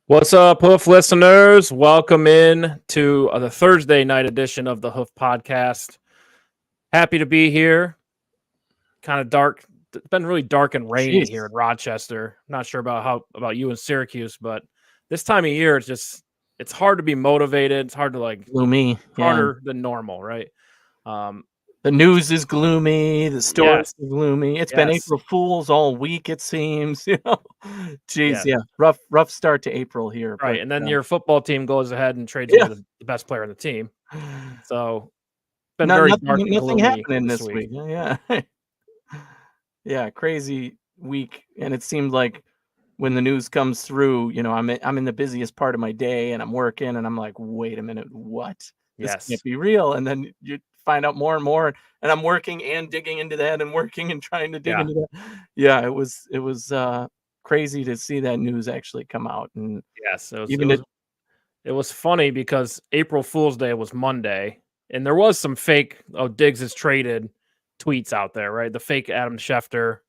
What's up, Hoof listeners? Welcome in to the Thursday night edition of the Hoof Podcast. Happy to be here. Kind of dark. It's been really dark and rainy Jeez. here in Rochester. Not sure about you in Syracuse, but this time of year it's hard to be motivated. It's hard to Gloomy. harder than normal, right? The news is gloomy. The stories Yes. are gloomy. It's been Yes. April Fools all week, it seems. Jeez, Yes. yeah. Rough start to April here. Right. But, And then your football team goes ahead and trades away the best player on the team. So it's been very dark and nothing gloomy happening this this week. week. Yeah. Yeah, crazy week. And it seemed like when the news comes through, I'm in the busiest part of my day and I'm working and I'm like, wait a minute, what? This Yes. can't be real. And then you find out more and more. And I'm working and digging into that and working and trying to dig into that. Yeah, it was crazy to see that news actually come out. And Yes. even It was funny because April Fool's Day was Monday, and there was some fake Diggs is traded tweets out there, right? The fake Adam Schefter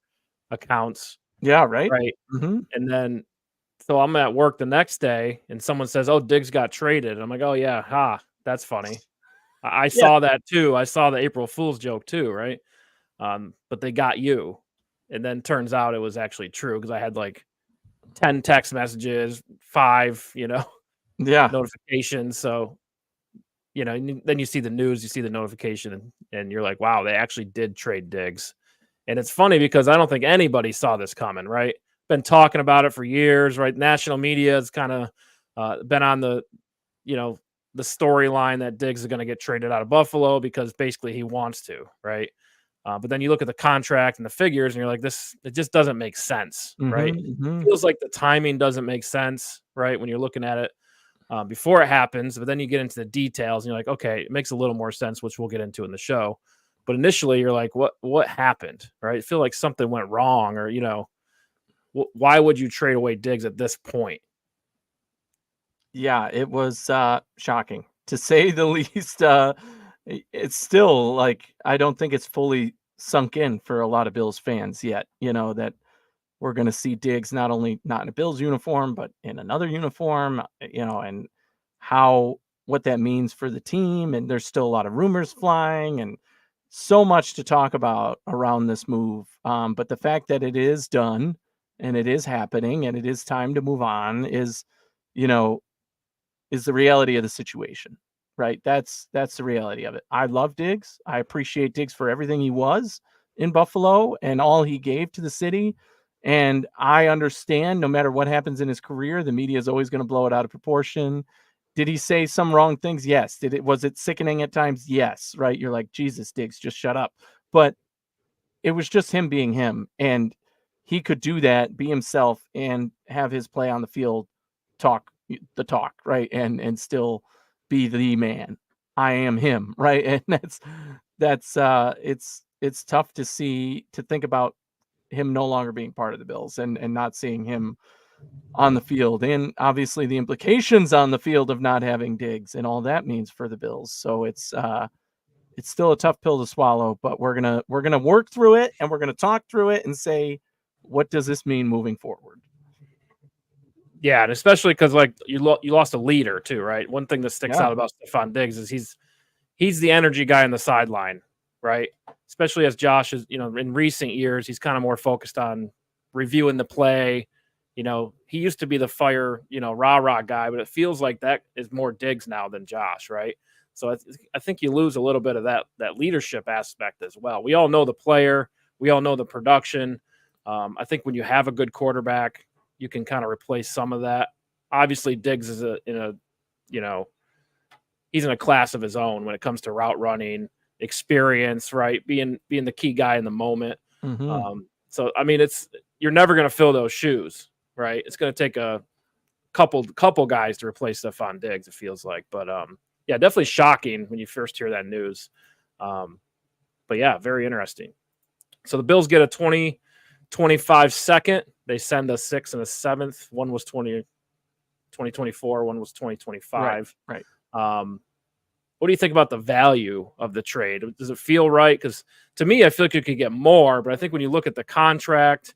accounts, yeah, right. right? Hmm. And then so I'm at work the next day and someone says, "Oh, Diggs got traded." I'm like, "Oh yeah, that's funny." I Yeah. saw that too. I saw the April Fool's joke too, right? But they got you. And then turns out it was actually true because I had like 10 text messages, 5, Yeah. notifications. So and then you see the news, you see the notification, and you're like, wow, they actually did trade Diggs. And it's funny because I don't think anybody saw this coming, right? Been talking about it for years, right? National media has kind of been on the storyline that Diggs is going to get traded out of Buffalo because basically he wants to, right? But then you look at the contract and the figures, and you're like, it just doesn't make sense, right? Hmm. Feels like the timing doesn't make sense, right? When you're looking at it before it happens, but then you get into the details and you're like, okay, it makes a little more sense, which we'll get into in the show. But initially, you're like, what happened, right? I feel like something went wrong, or why would you trade away Diggs at this point? Yeah, it was shocking to say the least. It's still like I don't think it's fully sunk in for a lot of Bills fans yet. That we're going to see Diggs not only not in a Bills uniform but in another uniform. And what that means for the team. And there's still a lot of rumors flying and so much to talk about around this move. But the fact that it is done and it is happening and it is time to move on you know is the reality of the situation, right? That's the reality of it. I love Diggs. I appreciate Diggs for everything he was in Buffalo and all he gave to the city. And I understand no matter what happens in his career, the media is always going to blow it out of proportion. Did he say some wrong things? Yes. Was it sickening at times? Yes. Right. You're like, Jesus, Diggs, just shut up. But it was just him being him. And he could do that, be himself, and have his play on the field talk the talk, right? And still be the man. I am him, right? And it's tough to think about him no longer being part of the Bills and not seeing him on the field, and obviously the implications on the field of not having Diggs and all that means for the Bills. So it's still a tough pill to swallow, but we're gonna work through it and we're gonna talk through it and say, what does this mean moving forward? Yeah, and especially because you lost a leader too, right? One thing that sticks Yeah. out about Stefon Diggs is he's the energy guy on the sideline, right? Especially as Josh is, in recent years, he's kind of more focused on reviewing the play. He used to be the fire, rah-rah guy, but it feels like that is more Diggs now than Josh, right? So I think you lose a little bit of that leadership aspect as well. We all know the player. We all know the production. I think when you have a good quarterback, you can kind of replace some of that. Obviously, Diggs is he's in a class of his own when it comes to route running, experience, right? Being the key guy in the moment. Mm-hmm. So I mean, you're never going to fill those shoes, right? It's going to take a couple guys to replace Stefon Diggs. It feels like, but yeah, definitely shocking when you first hear that news. But yeah, very interesting. So the Bills get a 2025 second. They send a 6th and a 7th. One was 2024. One was 2025. Right. What do you think about the value of the trade? Does it feel right? Because to me, I feel like you could get more, but I think when you look at the contract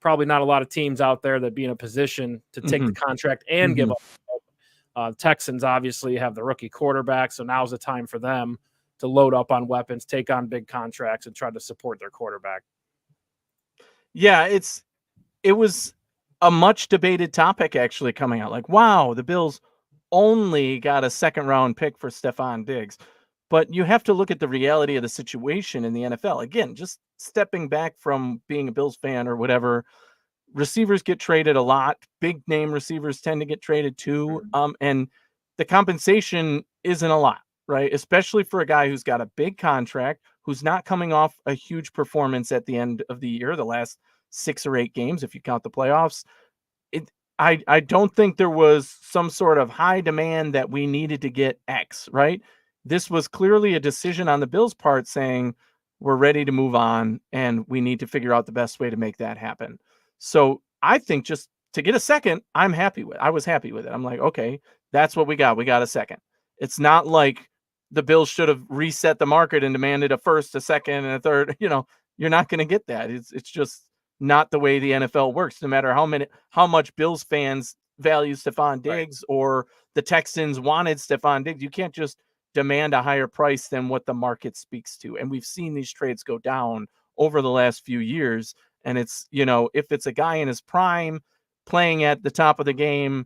probably not a lot of teams out there that be in a position to take the contract and give up. Texans obviously have the rookie quarterback, so now's the time for them to load up on weapons, take on big contracts, and try to support their quarterback. Yeah, it was a much debated topic actually coming out. Like, wow, the Bills only got a second round pick for Stefon Diggs. But you have to look at the reality of the situation in the NFL. Again, just stepping back from being a Bills fan or whatever, receivers get traded a lot. Big name receivers tend to get traded too. And the compensation isn't a lot, right? Especially for a guy who's got a big contract, who's not coming off a huge performance at the end of the year, the last 6 or 8 games, if you count the playoffs. I don't think there was some sort of high demand that we needed to get X, right? This was clearly a decision on the Bills' part saying we're ready to move on and we need to figure out the best way to make that happen. So I think just to get a second, I was happy with it. I'm like, okay, that's what we got. We got a second. It's not like the Bills should have reset the market and demanded a first, a second, and a third. You're not going to get that. It's just not the way the NFL works. No matter how much Bills fans value Stefon Diggs or the Texans wanted Stefon Diggs, you can't just demand a higher price than what the market speaks to. And we've seen these trades go down over the last few years. And it's, if it's a guy in his prime playing at the top of the game,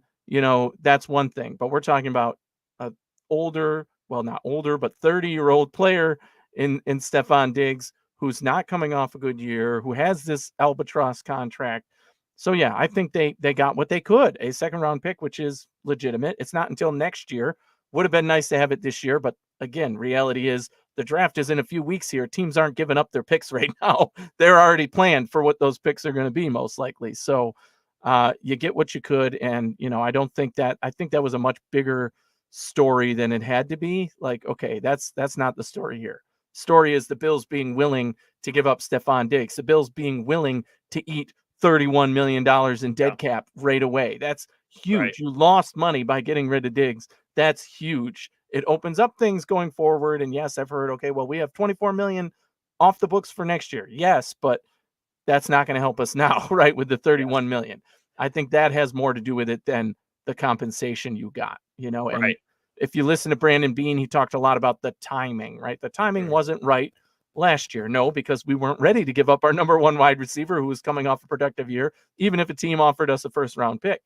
that's one thing. But we're talking about a not older, but 30-year-old player in Stefon Diggs, who's not coming off a good year, who has this albatross contract. So yeah, I think they got what they could, a second round pick, which is legitimate. It's not until next year. Would have been nice to have it this year, but again, reality is the draft is in a few weeks here. Teams aren't giving up their picks right now. They're already planned for what those picks are going to be most likely. So you get what you could. And, I think that was a much bigger story than it had to be. Like, okay, that's not the story here. Story is the Bills being willing to give up Stefon Diggs, the Bills being willing to eat $31 million in dead cap right away. That's huge. Right. You lost money by getting rid of Diggs. That's huge. It opens up things going forward. And yes, I've heard, okay, well, we have 24 million off the books for next year. Yes, but that's not going to help us now, right? With the 31 million. I think that has more to do with it than the compensation you got, and if you listen to Brandon Beane, he talked a lot about the timing, right? The timing wasn't right last year. No, because we weren't ready to give up our number one wide receiver who was coming off a productive year, even if a team offered us a first round pick.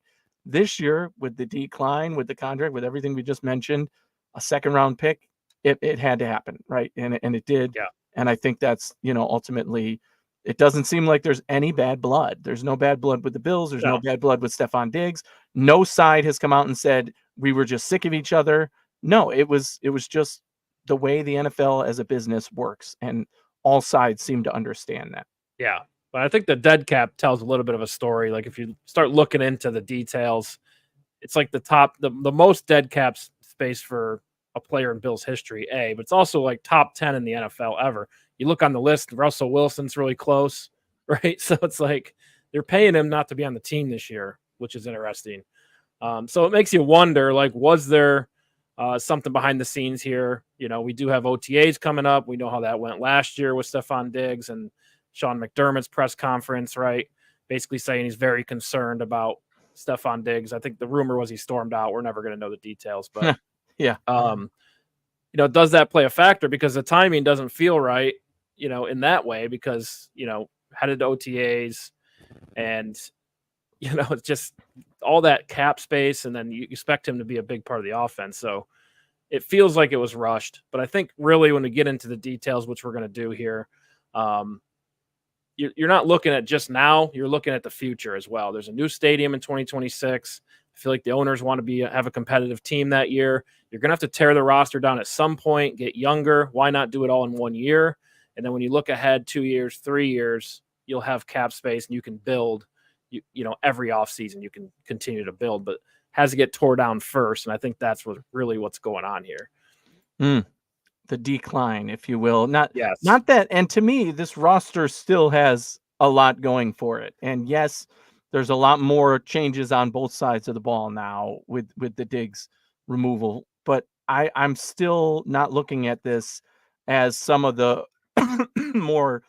This year, with the decline, with the contract, with everything we just mentioned, a second round pick, it had to happen, right? And it did. Yeah. And I think that's, ultimately, it doesn't seem like there's any bad blood. There's no bad blood with the Bills. There's no bad blood with Stefon Diggs. No side has come out and said we were just sick of each other. No, it was just the way the NFL as a business works, and all sides seem to understand that. Yeah. But I think the dead cap tells a little bit of a story. Like if you start looking into the details, it's like the most dead cap space for a player in Bills history, but it's also like top 10 in the NFL ever. You look on the list, Russell Wilson's really close, right? So it's like they're paying him not to be on the team this year, which is interesting. So it makes you wonder, like, was there something behind the scenes here? We do have OTAs coming up. We know how that went last year with Stefon Diggs and Sean McDermott's press conference, right? Basically saying he's very concerned about Stefon Diggs. I think the rumor was he stormed out. We're never going to know the details, but yeah. Does that play a factor? Because the timing doesn't feel right, in that way, because, headed to OTAs and, it's just all that cap space. And then you expect him to be a big part of the offense. So it feels like it was rushed, but I think really when we get into the details, which we're going to do here, you're not looking at just now, you're looking at the future as well. There's a new stadium in 2026. I feel like the owners want to have a competitive team that year. You're going to have to tear the roster down at some point, get younger. Why not do it all in 1 year? And then when you look ahead 2 years, 3 years, you'll have cap space and you can build, every offseason you can continue to build, but has to get tore down first. And I think that's really what's going on here. The decline, if you will. Not that. And to me, this roster still has a lot going for it. And yes, there's a lot more changes on both sides of the ball now with the Diggs removal. But I'm still not looking at this as some of the more,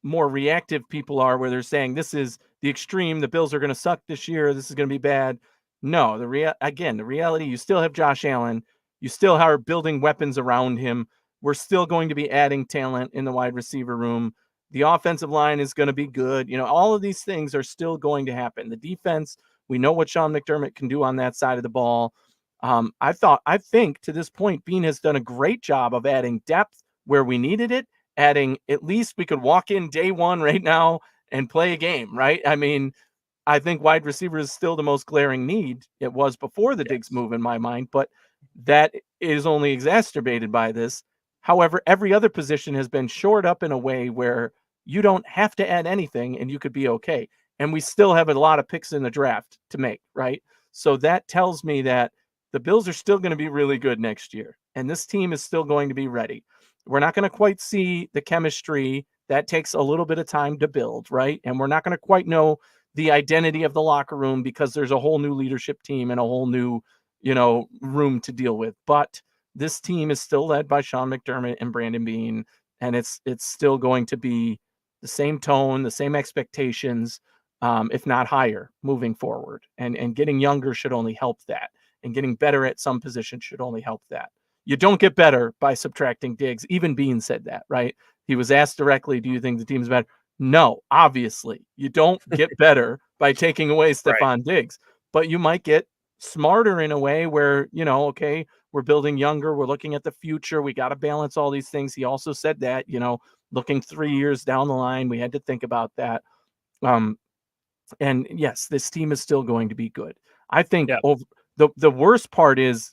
more reactive people are, where they're saying this is the extreme, the Bills are going to suck this year, this is going to be bad. No, the reality, you still have Josh Allen, you still are building weapons around him. We're still going to be adding talent in the wide receiver room. The offensive line is going to be good. All of these things are still going to happen. The defense, we know what Sean McDermott can do on that side of the ball. I think to this point, Bean has done a great job of adding depth where we needed it, adding, at least we could walk in day one right now and play a game, right? I mean, I think wide receiver is still the most glaring need. It was before the Diggs move in my mind, but that is only exacerbated by this. However, every other position has been shored up in a way where you don't have to add anything and you could be okay. And we still have a lot of picks in the draft to make, right? So that tells me that the Bills are still going to be really good next year. And this team is still going to be ready. We're not going to quite see the chemistry. That takes a little bit of time to build, right? And we're not going to quite know the identity of the locker room because there's a whole new leadership team and a whole new, room to deal with. But this team is still led by Sean McDermott and Brandon Beane, and it's still going to be the same tone, the same expectations, if not higher, moving forward. And getting younger should only help that, and getting better at some positions should only help that. You don't get better by subtracting Diggs. Even Beane said that, right? He was asked directly, "Do you think the team's better?" No, obviously, you don't get better by taking away Stefon Diggs, but you might get smarter in a way where, okay, we're building younger, we're looking at the future, we got to balance all these things. He also said that, looking 3 years down the line, we had to think about that. And yes, this team is still going to be good. I think the worst part is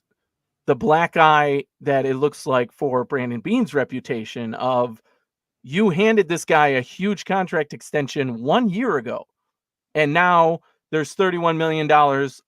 the black eye that it looks like for Brandon Beane's reputation of, you handed this guy a huge contract extension 1 year ago, and now there's $31 million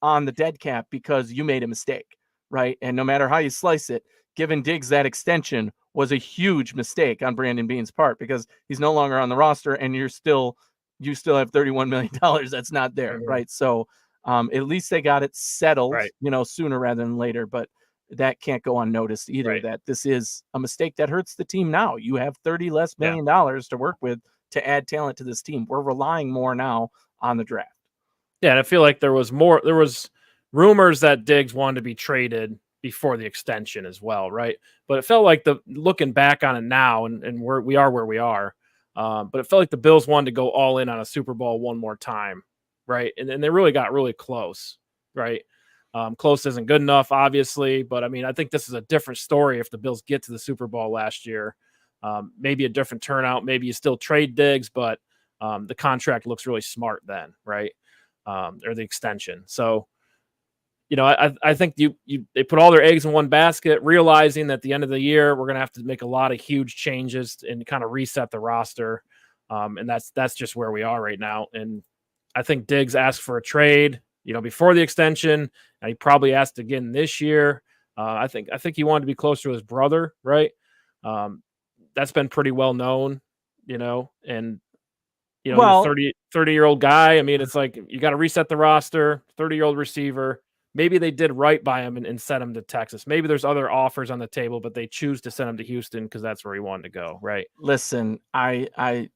on the dead cap because you made a mistake, right? And no matter how you slice it, giving Diggs that extension was a huge mistake on Brandon Beane's part, because he's no longer on the roster and you still have $31 million that's not there, right? So at least they got it settled, sooner rather than later. But that can't go unnoticed either, that this is a mistake that hurts the team now. You have $30 less million to work with to add talent to this team. We're relying more now on the draft. Yeah, and I feel like there was rumors that Diggs wanted to be traded before the extension as well, right? But it felt like, looking back on it now, and we are where we are, but it felt like the Bills wanted to go all in on a Super Bowl one more time, right? And they really got really close, right? Close isn't good enough, obviously, but I mean, I think this is a different story if the Bills get to the Super Bowl last year. Maybe a different turnout. Maybe you still trade Diggs, but the contract looks really smart then, right? Or the extension. So, I think they put all their eggs in one basket, realizing that at the end of the year, we're going to have to make a lot of huge changes and kind of reset the roster. And that's just where we are right now. And I think Diggs asked for a trade, before the extension, and he probably asked again this year. I think he wanted to be closer to his brother, right? That's been pretty well known, and Well, the 30-year-old guy. I mean, it's like, you got to reset the roster, 30-year-old receiver. Maybe they did right by him and sent him to Texas. Maybe there's other offers on the table, but they choose to send him to Houston because that's where he wanted to go, right? listen, I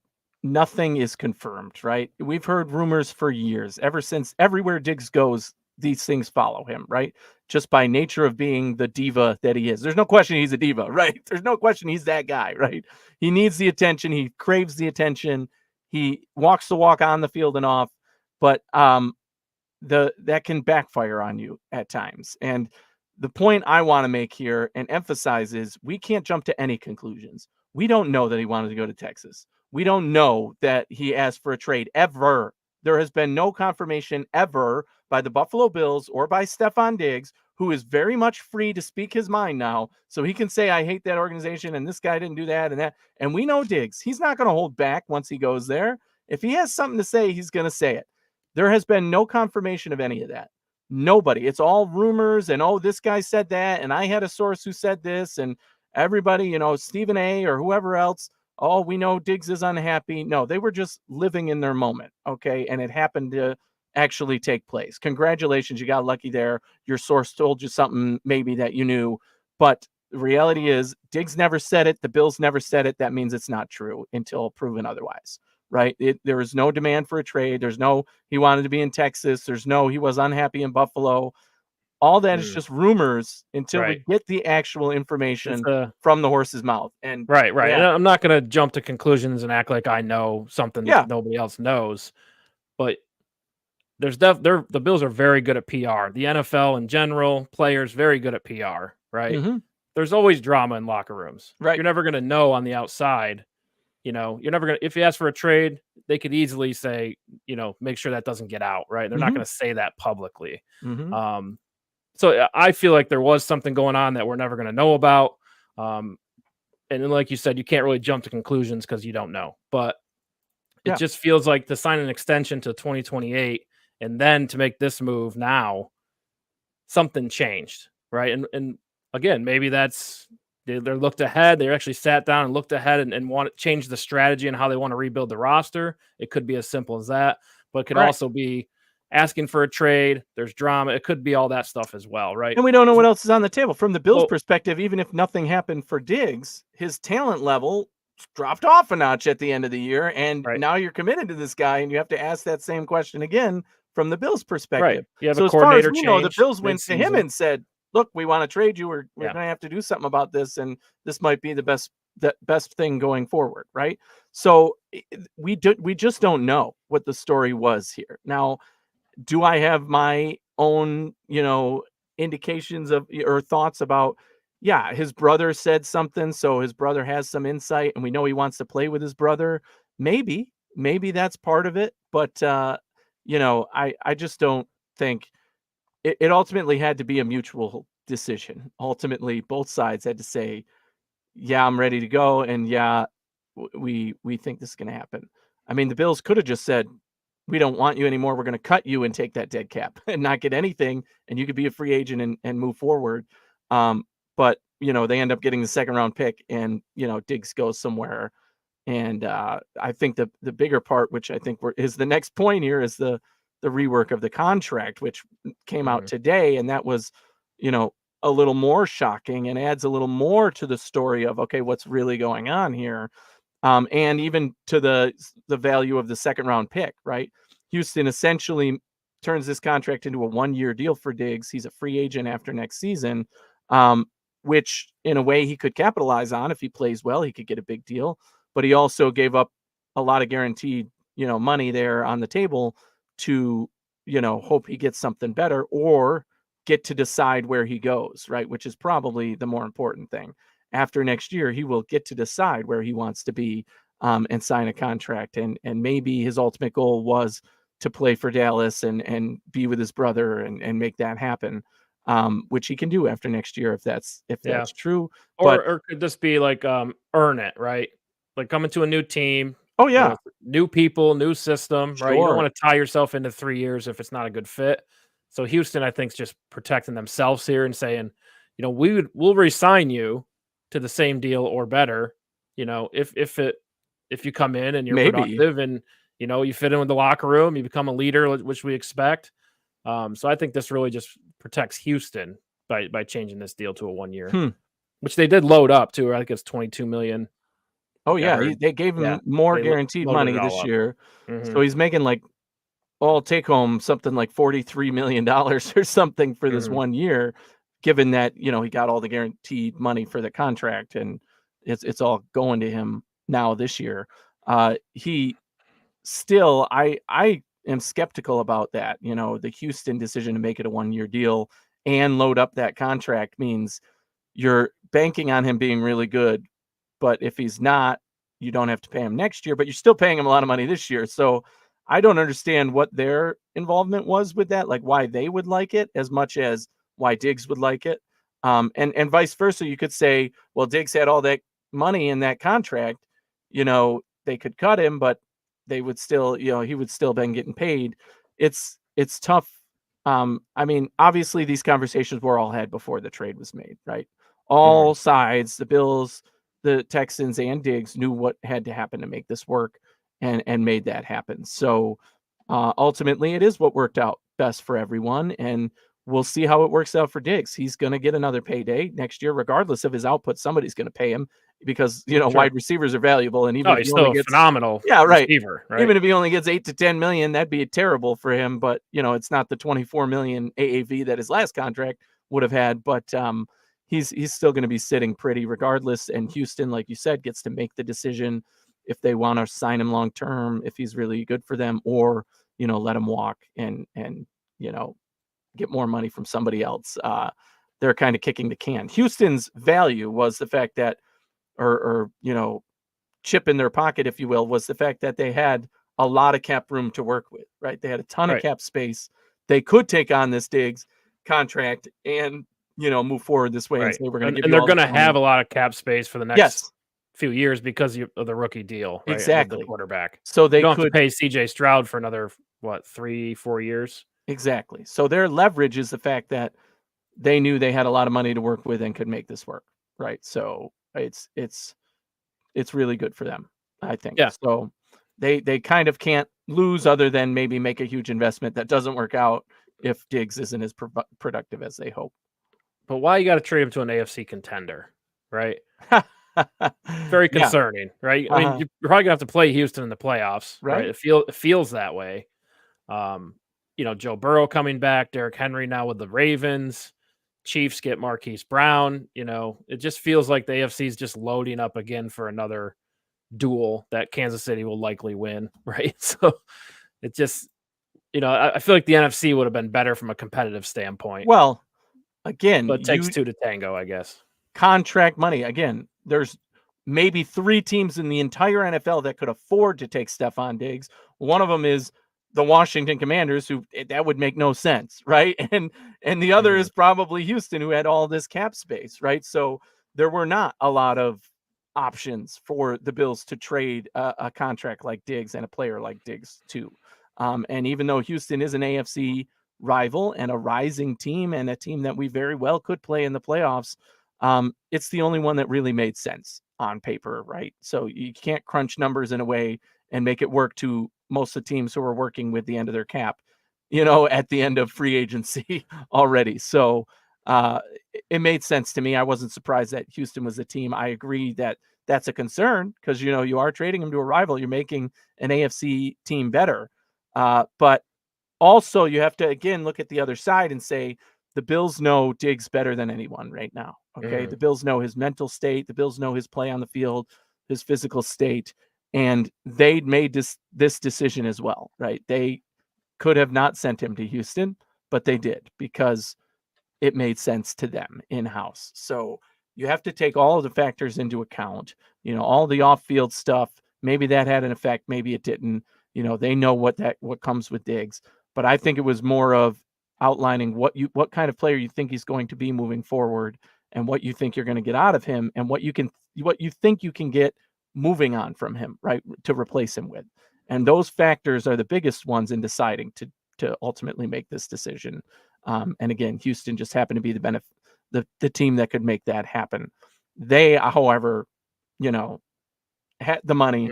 nothing is confirmed, right? We've heard rumors for years, ever since. Everywhere Diggs goes, these things follow him, right? Just by nature of being the diva that he is. There's no question he's a diva, right? There's no question he's that guy, right? He needs the attention. He craves the attention. He walks the walk on the field and off, but that can backfire on you at times. And the point I want to make here and emphasize is, we can't jump to any conclusions. We don't know that he wanted to go to Texas. We don't know that he asked for a trade ever. There has been no confirmation ever by the Buffalo Bills or by Stefon Diggs, who is very much free to speak his mind now. So he can say, I hate that organization and this guy didn't do that and that. And we know Diggs, he's not going to hold back once he goes there. If he has something to say, he's going to say it. There has been no confirmation of any of that. Nobody. It's all rumors and, oh, this guy said that, and I had a source who said this, and everybody, Stephen A. or whoever else, oh, we know Diggs is unhappy. No, they were just living in their moment, okay? And it happened to actually take place. Congratulations, you got lucky there. Your source told you something maybe that you knew, but The reality is Diggs never said it. The Bills never said it. That means it's not true until proven otherwise, right? There was no demand for a trade. There's no, he wanted to be in Texas. There's no, he was unhappy in Buffalo. All that is just rumors until we Right. get the actual information It's from the horse's mouth. And right. And yeah, I'm not going to jump to conclusions and act like I know something yeah, that nobody else knows, but the Bills are very good at PR. The NFL in general, players very good at PR, right? There's always drama in locker rooms. right. You're never going to know on the outside. You know, you're never going to, if you ask for a trade, they could easily say, you know, make sure that doesn't get out, right? They're not going to say that publicly. So I feel like there was something going on that we're never going to know about. And then, like you said, you can't really jump to conclusions because you don't know. But it just feels like to sign an extension to 2028 and then to make this move now, something changed, right? And again, maybe that's they're looked ahead. They actually sat down and looked ahead and want to change the strategy and how they want to rebuild the roster. It could be as simple as that, but it could also be asking for a trade. There's drama. It could be all that stuff as well, right? And we don't know what else is on the table. From the Bills' perspective, even if nothing happened for Diggs, his talent level dropped off a notch at the end of the year. And now you're committed to this guy, and you have to ask that same question again from the Bills' perspective. Right. You have so a as far as coordinator we know, the change Bills went to him mid-season. and said, look, we want to trade you. We're going to have to do something about this. And this might be the best thing going forward. Right. So we just don't know what the story was here. Now, do I have my own, indications of or thoughts about, his brother said something, so his brother has some insight and we know he wants to play with his brother. Maybe that's part of it. But, I just don't think it ultimately had to be a mutual decision. Ultimately, both sides had to say, yeah, I'm ready to go. And we think this is going to happen. I mean, the Bills could have just said, we don't want you anymore. We're going to cut you and take that dead cap and not get anything. And you could be a free agent and move forward. But, they end up getting the second round pick and, Diggs goes somewhere. And I think the bigger part, which I think is the next point here, is the rework of the contract, which came out today. And that was, a little more shocking and adds a little more to the story of, okay, what's really going on here. And even to the value of the second round pick, right? Houston essentially turns this contract into a 1-year deal for Diggs. He's a free agent after next season, which in a way he could capitalize on. If he plays well, he could get a big deal, but he also gave up a lot of guaranteed, money there on the table to, hope he gets something better or get to decide where he goes, right? Which is probably the more important thing. After next year, he will get to decide where he wants to be and sign a contract. And maybe his ultimate goal was to play for Dallas and be with his brother and make that happen, which he can do after next year if that's true. Or could this be like earn it, right? Like coming to a new team. Oh, yeah. New people, new system, right? You don't Sure. want to tie yourself into 3 years if it's not a good fit. So Houston, I think, is just protecting themselves here and saying, we'll re-sign you to the same deal or better, if you come in and you're productive and, you fit in with the locker room, you become a leader, which we expect. So I think this really just protects Houston by changing this deal to a 1 year, which they did load up to. I think it's $22 million. Oh, yeah. They gave him more guaranteed money this year. So he's making all take home something like $43 million or something for this 1 year, given that, he got all the guaranteed money for the contract and it's all going to him now this year. He still, I am skeptical about that. The Houston decision to make it a 1-year deal and load up that contract means you're banking on him being really good. But if he's not, you don't have to pay him next year, but you're still paying him a lot of money this year. So I don't understand what their involvement was with that, like why they would like it as much as why Diggs would like it. And vice versa. You could say, well, Diggs had all that money in that contract, they could cut him, but they would still, he would still been getting paid. It's tough. I mean, obviously these conversations were all had before the trade was made, right? All sides, the Bills, the Texans, and Diggs knew what had to happen to make this work and made that happen. So ultimately it is what worked out best for everyone. And we'll see how it works out for Diggs. He's going to get another payday next year, regardless of his output. Somebody's going to pay him because, Sure. wide receivers are valuable. And even if he's he still only a gets, phenomenal right. receiver, right? Even if he only gets 8 to 10 million, that'd be terrible for him. But, it's not the 24 million AAV that his last contract would have had. But he's still going to be sitting pretty regardless. And Houston, like you said, gets to make the decision if they want to sign him long term, if he's really good for them, or, let him walk and get more money from somebody else. They're kind of kicking the can. Houston's value was the fact that, or chip in their pocket, if you will, was the fact that they had a lot of cap room to work with, right? They had a ton of cap space. They could take on this Diggs contract and, move forward this way. Right. And say, we're going to give and you they're going to have a lot of cap space for the next few years because of the rookie deal, right? Exactly. The quarterback. So they don't could have to pay CJ Stroud for another, 3-4 years? Exactly. So their leverage is the fact that they knew they had a lot of money to work with and could make this work, right? So it's really good for them, I think. Yeah. So they kind of can't lose other than maybe make a huge investment that doesn't work out if Diggs isn't as productive as they hope. But why you got to trade him to an AFC contender, right? Very concerning, right? I mean, you're probably gonna have to play Houston in the playoffs, right? It feels that way. Joe Burrow coming back, Derrick Henry now with the Ravens, Chiefs get Marquise Brown. It just feels like the AFC is just loading up again for another duel that Kansas City will likely win, right? So it just, I feel like the NFC would have been better from a competitive standpoint. Well, again, but it takes two to tango, I guess. Contract money. Again, there's maybe 3 teams in the entire NFL that could afford to take Stefon Diggs. One of them is the Washington Commanders, who that would make no sense, right? And the other is probably Houston, who had all this cap space, right? So there were not a lot of options for the Bills to trade a contract like Diggs and a player like Diggs too. And even though Houston is an AFC rival and a rising team and a team that we very well could play in the playoffs, it's the only one that really made sense on paper, right? So you can't crunch numbers in a way and make it work to most of the teams who are working with the end of their cap, at the end of free agency already. So it made sense to me. I wasn't surprised that Houston was the team. I agree that that's a concern because, you are trading him to a rival. You're making an AFC team better. But also you have to, again, look at the other side and say, the Bills know Diggs better than anyone right now. Okay. The Bills know his mental state. The Bills know his play on the field, his physical state, and they made this decision as well, right? They could have not sent him to Houston, but they did because it made sense to them in-house. So you have to take all of the factors into account, all the off-field stuff. Maybe that had an effect. Maybe it didn't. They know what comes with Diggs, but I think it was more of outlining what kind of player you think he's going to be moving forward and what you think you're going to get out of him and what you think you can get moving on from him, right, to replace him with. And those factors are the biggest ones in deciding to ultimately make this decision. And again, Houston just happened to be the team that could make that happen. They, however, had the money,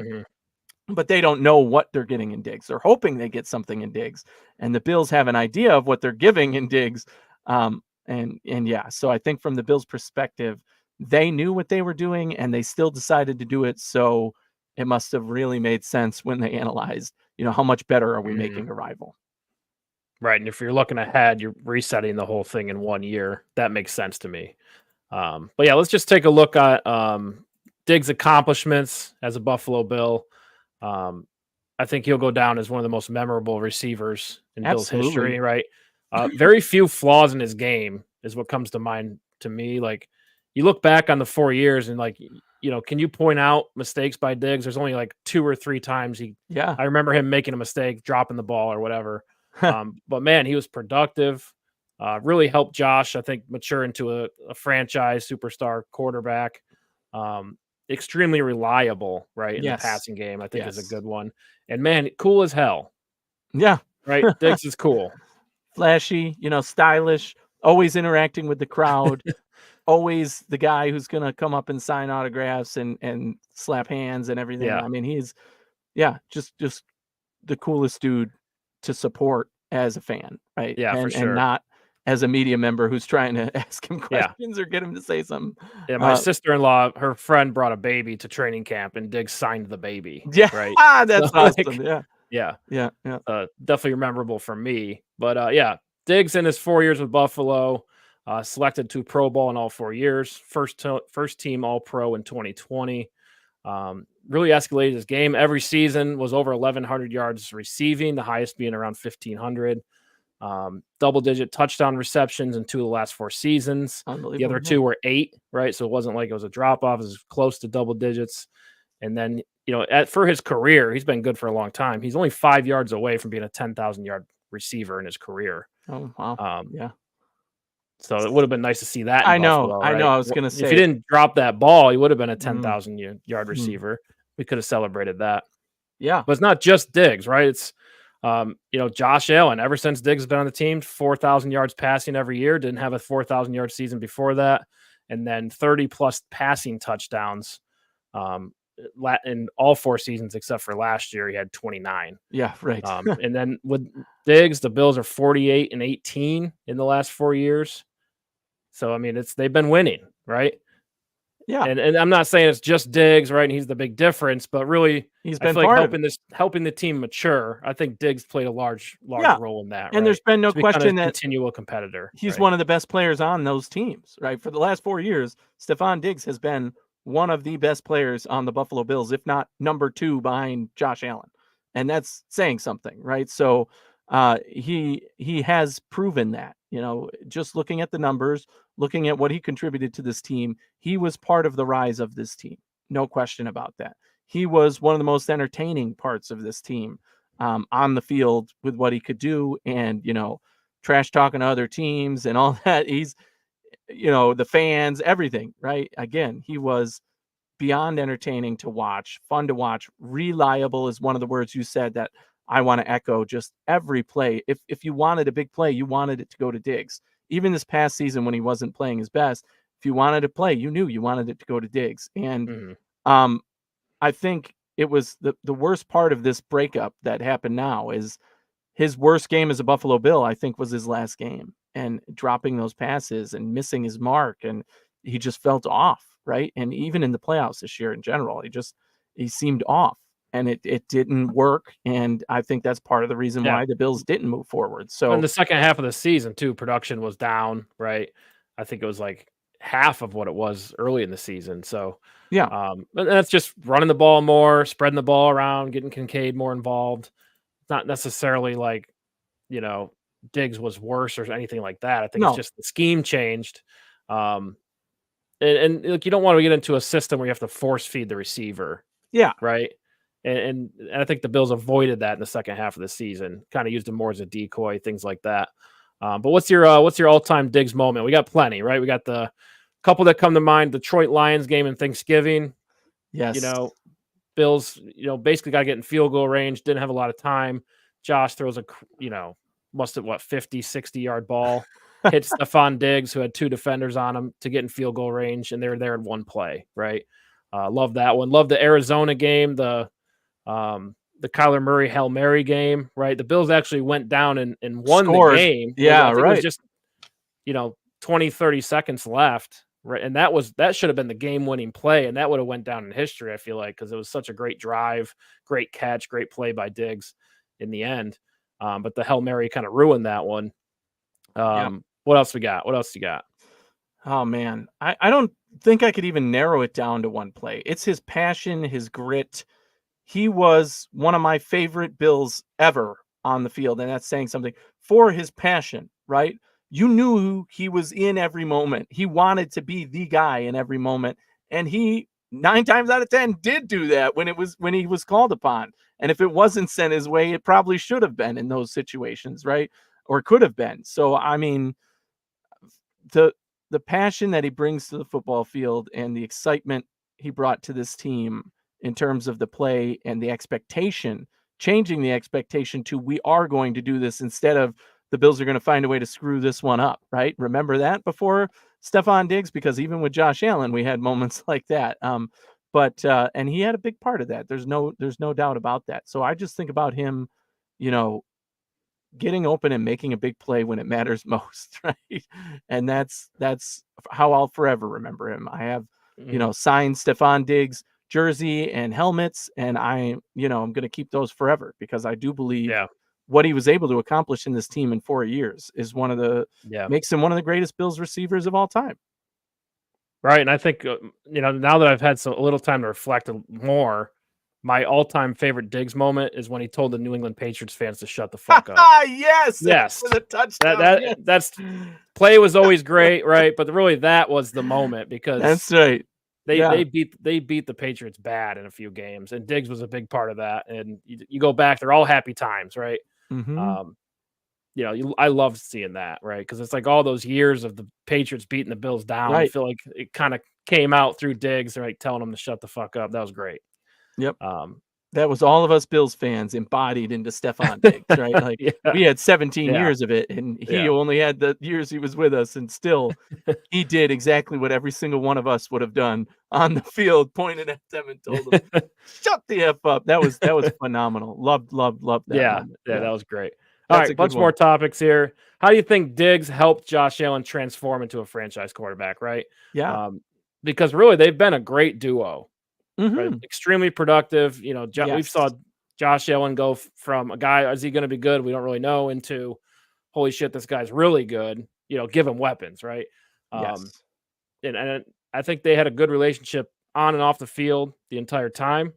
but they don't know what they're getting in Diggs. They're hoping they get something in Diggs, and the Bills have an idea of what they're giving in Diggs. So I think from the Bills' perspective, they knew what they were doing and they still decided to do it. So it must have really made sense when they analyzed, how much better are we making a rival? Right. And if you're looking ahead, you're resetting the whole thing in 1 year. That makes sense to me. But yeah, let's just take a look at Diggs' accomplishments as a Buffalo Bill. I think he'll go down as one of the most memorable receivers in Bill's history, right? Very few flaws in his game is what comes to mind to me. Like, you look back on the 4 years and can you point out mistakes by Diggs? There's only like 2 or 3 times I remember him making a mistake, dropping the ball or whatever. But man, he was productive. Really helped Josh, I think, mature into a franchise superstar quarterback. Extremely reliable, right, in the passing game, I think is a good one. And man, cool as hell. Yeah. Right? Diggs is cool. Flashy, stylish, always interacting with the crowd, always the guy who's going to come up and sign autographs and slap hands and everything. Yeah. I mean, he's just the coolest dude to support as a fan, right? Yeah, for sure. And not as a media member who's trying to ask him Yeah. questions or get him to say something. Yeah, my sister-in-law, her friend brought a baby to training camp, and Diggs signed the baby, Yeah, right? that's So, awesome. Yeah, yeah, yeah, yeah. definitely memorable for me. But yeah, Diggs in his 4 years with Buffalo, selected to Pro Bowl in all 4 years, first team All-Pro in 2020. Really escalated his game. Every season was over 1,100 yards receiving, the highest being around 1,500. Double-digit touchdown receptions in 2 of the last 4 seasons. The other Unbelievable. 2 were 8, right? So it wasn't like it was a drop-off. It was close to double digits. And then, for his career, he's been good for a long time. He's only 5 yards away from being a 10,000-yard receiver in his carear. Oh, wow. Um, Yeah. so it would have been nice to see that in I know. Buffalo, I know. right? I was gonna If he say. didn't drop that ball, he would have been a Mm, 10,000-yard mm. receiver. We could have celebrated that. Yeah. But it's not just Diggs, right? It's Josh Allen. Ever since Diggs has been on the team, 4,000 yards passing every year. Didn't have a 4,000-yard season before that, and then 30+ passing touchdowns in all 4 seasons except for last year. He had 29. Yeah. Right. And then with Diggs, the Bills are 48-18 in the last 4 years. So I mean, they've been winning, right? Yeah. And I'm not saying it's just Diggs, right? And he's the big difference, but really, He's I been feel like part of it. helping the team mature. I think Diggs played a large Yeah. role in that, And right? there's been no To be kind question of that continual competitor. he's right? one of the best players on those teams, right? For the last 4 years, Stefon Diggs has been one of the best players on the Buffalo Bills, if not number 2 behind Josh Allen. And that's saying something, right? So he has proven that, just looking at the numbers, looking at what he contributed to this team, he was part of the rise of this team. No question about that. He was one of the most entertaining parts of this team on the field with what he could do, and trash talking to other teams and all that. He's, the fans, everything, right? Again, he was beyond entertaining to watch, fun to watch. Reliable is one of the words you said that I want to echo. Just every play. If you wanted a big play, you wanted it to go to Diggs. Even this past season when he wasn't playing his best, if you wanted to play, you knew you wanted it to go to Diggs. And I think it was the worst part of this breakup that happened now is his worst game as a Buffalo Bill, I think, was his last game, and dropping those passes and missing his mark. And he just felt off, right? And even in the playoffs this year in general, he seemed off, and it didn't work. And I think that's part of the reason Yeah. why the Bills didn't move forward. In So the second half of the season, too, production was down, right? I think it was like half of what it was early in the season. So, yeah, but that's just running the ball more, spreading the ball around, getting Kincaid more involved. It's not necessarily like, Diggs was worse or anything like that. I think it's no, just the scheme changed. And look, you don't want to get into a system where you have to force feed the receiver, yeah, right? And I think the Bills avoided that in the second half of the season. Kind of used him more as a decoy, things like that. But what's your all-time Diggs moment? We got plenty, right? We got the couple that come to mind: Detroit Lions game in Thanksgiving. yes, Bills, basically got to get in field goal range. Didn't have a lot of time. Josh throws a, must have 50, 60-yard ball. Hit Stefon Diggs, who had 2 defenders on him, to get in field goal range, and they were there in one play, right? Love that one. Love the Arizona game, the Kyler Murray Hail Mary game, right? The Bills actually went down and won scored. the game. Yeah, I think right. it was just, 20, 30 seconds left, right? And that should have been the game-winning play, and that would have went down in history, I feel like, because it was such a great drive, great catch, great play by Diggs in the end. But the Hail Mary kind of ruined that one. What else we got? What else you got? Oh man, I don't think I could even narrow it down to one play. It's his passion, his grit. He was one of my favorite Bills ever on the field, and that's saying something. For his passion, right? You knew he was in every moment. He wanted to be the guy in every moment, and he 9 times out of 10 did do that when he was called upon. And if it wasn't sent his way, it probably should have been in those situations, right? Or could have been. So I mean, the passion that he brings to the football field and the excitement he brought to this team in terms of the play and the expectation, changing the expectation to we are going to do this instead of the Bills are going to find a way to screw this one up, right? Remember that before Stefon Diggs? Because even with Josh Allen, we had moments like that. But and he had a big part of that. There's no doubt about that. So I just think about him, getting open and making a big play when it matters most, right? And that's how I'll forever remember him. I have, signed Stefon Diggs jersey and helmets, and I'm going to keep those forever because I do believe what he was able to accomplish in this team in 4 years is makes him one of the greatest Bills receivers of all time. Right. And I think, now that I've had a little time to reflect more, my all-time favorite Diggs moment is when he told the New England Patriots fans to shut the fuck up. Yes. For the touchdown. That's play was always great, right? But really, that was the moment because that's right. They beat the Patriots bad in a few games, and Diggs was a big part of that. And you go back, they're all happy times, right? Mm-hmm. I love seeing that, right? Because it's like all those years of the Patriots beating the Bills down. Right. I feel like it kind of came out through Diggs, right? Telling them to shut the fuck up. That was great. Yep. That was all of us Bills fans embodied into Stefon Diggs, right? Like we had 17 years of it, and he only had the years he was with us, and still he did exactly what every single one of us would have done on the field, pointed at them and told them, "Shut the F up." That was phenomenal. Loved that moment. Yeah, that was great. That's all right, bunch more topics here. How do you think Diggs helped Josh Allen transform into a franchise quarterback, right? Yeah. Because really they've been a great duo. Mm-hmm. Right? Extremely productive. We saw Josh Allen go from a guy, is he going to be good? We don't really know, into holy shit, this guy's really good. Give him weapons, right? Yes. And I think they had a good relationship on and off the field the entire time.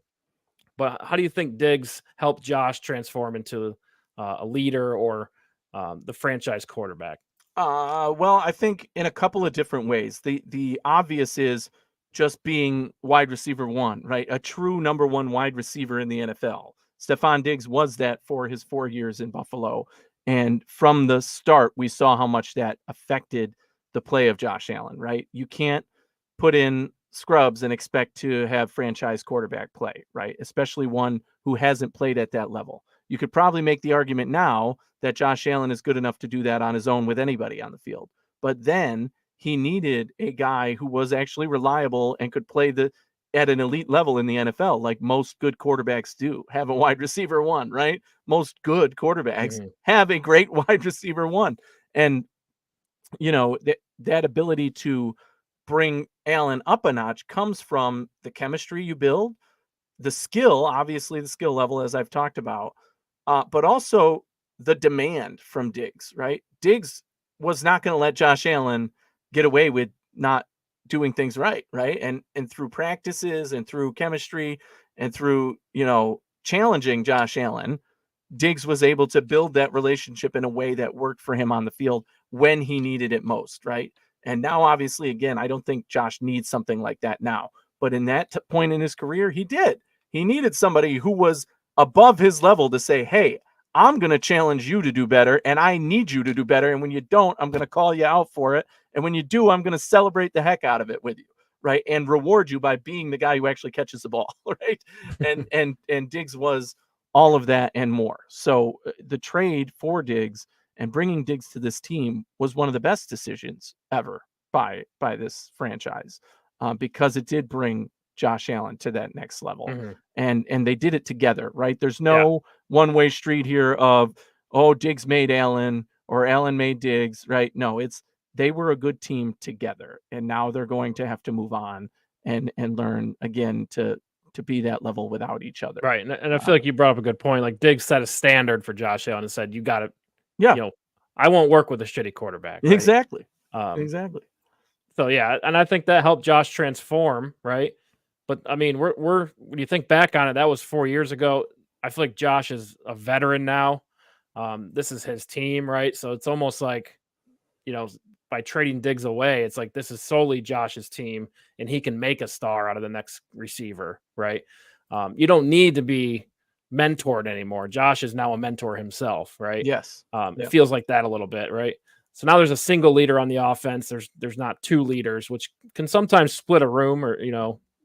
But how do you think Diggs helped Josh transform into a leader or the franchise quarterback? Well, I think in a couple of different ways. The obvious is just being wide receiver one, right? A true number one wide receiver in the NFL. Stefon Diggs was that for his 4 years in Buffalo. And from the start, we saw how much that affected the play of Josh Allen, right? You can't put in scrubs and expect to have franchise quarterback play, right? Especially one who hasn't played at that level. You could probably make the argument now that Josh Allen is good enough to do that on his own with anybody on the field. But then he needed a guy who was actually reliable and could play at an elite level in the NFL, like most good quarterbacks do. Have a wide receiver one, right? Most good quarterbacks have a great wide receiver one. And, that ability to bring Allen up a notch comes from the chemistry you build, the skill, obviously the skill level, as I've talked about, but also the demand from Diggs, right? Diggs was not going to let Josh Allen get away with not doing things right. And through practices and through chemistry and through, challenging Josh Allen, Diggs was able to build that relationship in a way that worked for him on the field when he needed it most, right? And now, obviously, again, I don't think Josh needs something like that now. But in that point in his career, he did. He needed somebody who was above his level to say, hey, I'm going to challenge you to do better, and I need you to do better. And when you don't, I'm going to call you out for it. And when you do, I'm going to celebrate the heck out of it with you, right? And reward you by being the guy who actually catches the ball, right? And Diggs was all of that and more. So the trade for Diggs and bringing Diggs to this team was one of the best decisions ever by this franchise, because it did bring Josh Allen to that next level. And they did it together, right? There's no one-way street here of, Diggs made Allen or Allen made Diggs, right? No, they were a good team together, and now they're going to have to move on and learn again to be that level without each other. Right. And I feel like you brought up a good point. Like Diggs set a standard for Josh Allen and said, you got to, I won't work with a shitty quarterback. Right? Exactly. Exactly. So, yeah. And I think that helped Josh transform. Right. But I mean, when you think back on it, that was 4 years ago. I feel like Josh is a veteran now. This is his team. Right. So it's almost like, by trading Diggs away, it's like this is solely Josh's team, and he can make a star out of the next receiver, right? You don't need to be mentored anymore. Josh is now a mentor himself, right? Yes. It feels like that a little bit, right? So now there's a single leader on the offense. There's not two leaders, which can sometimes split a room or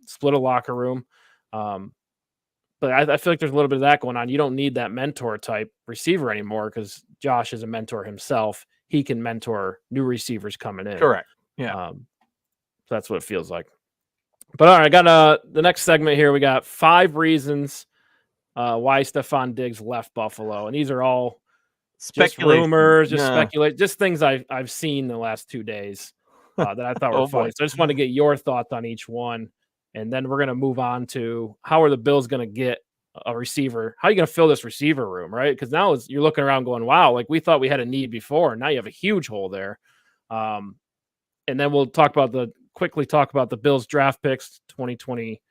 split a locker room. But I feel like there's a little bit of that going on. You don't need that mentor type receiver anymore because Josh is a mentor himself. He can mentor new receivers coming in. Correct. Yeah. So that's what it feels like. But all right, I got the next segment here. We got 5 reasons why Stefon Diggs left Buffalo, and these are all just Speculation. rumors, just Yeah. speculate, just things I've seen the last 2 days that I thought were Oh, funny. boy. So I just want to get your thoughts on each one, and then we're gonna move on to how are the Bills gonna get a receiver? How are you gonna fill this receiver room, right? Because now you're looking around going, wow, like we thought we had a need before, and now you have a huge hole there. And then we'll quickly talk about the Bills draft picks 2020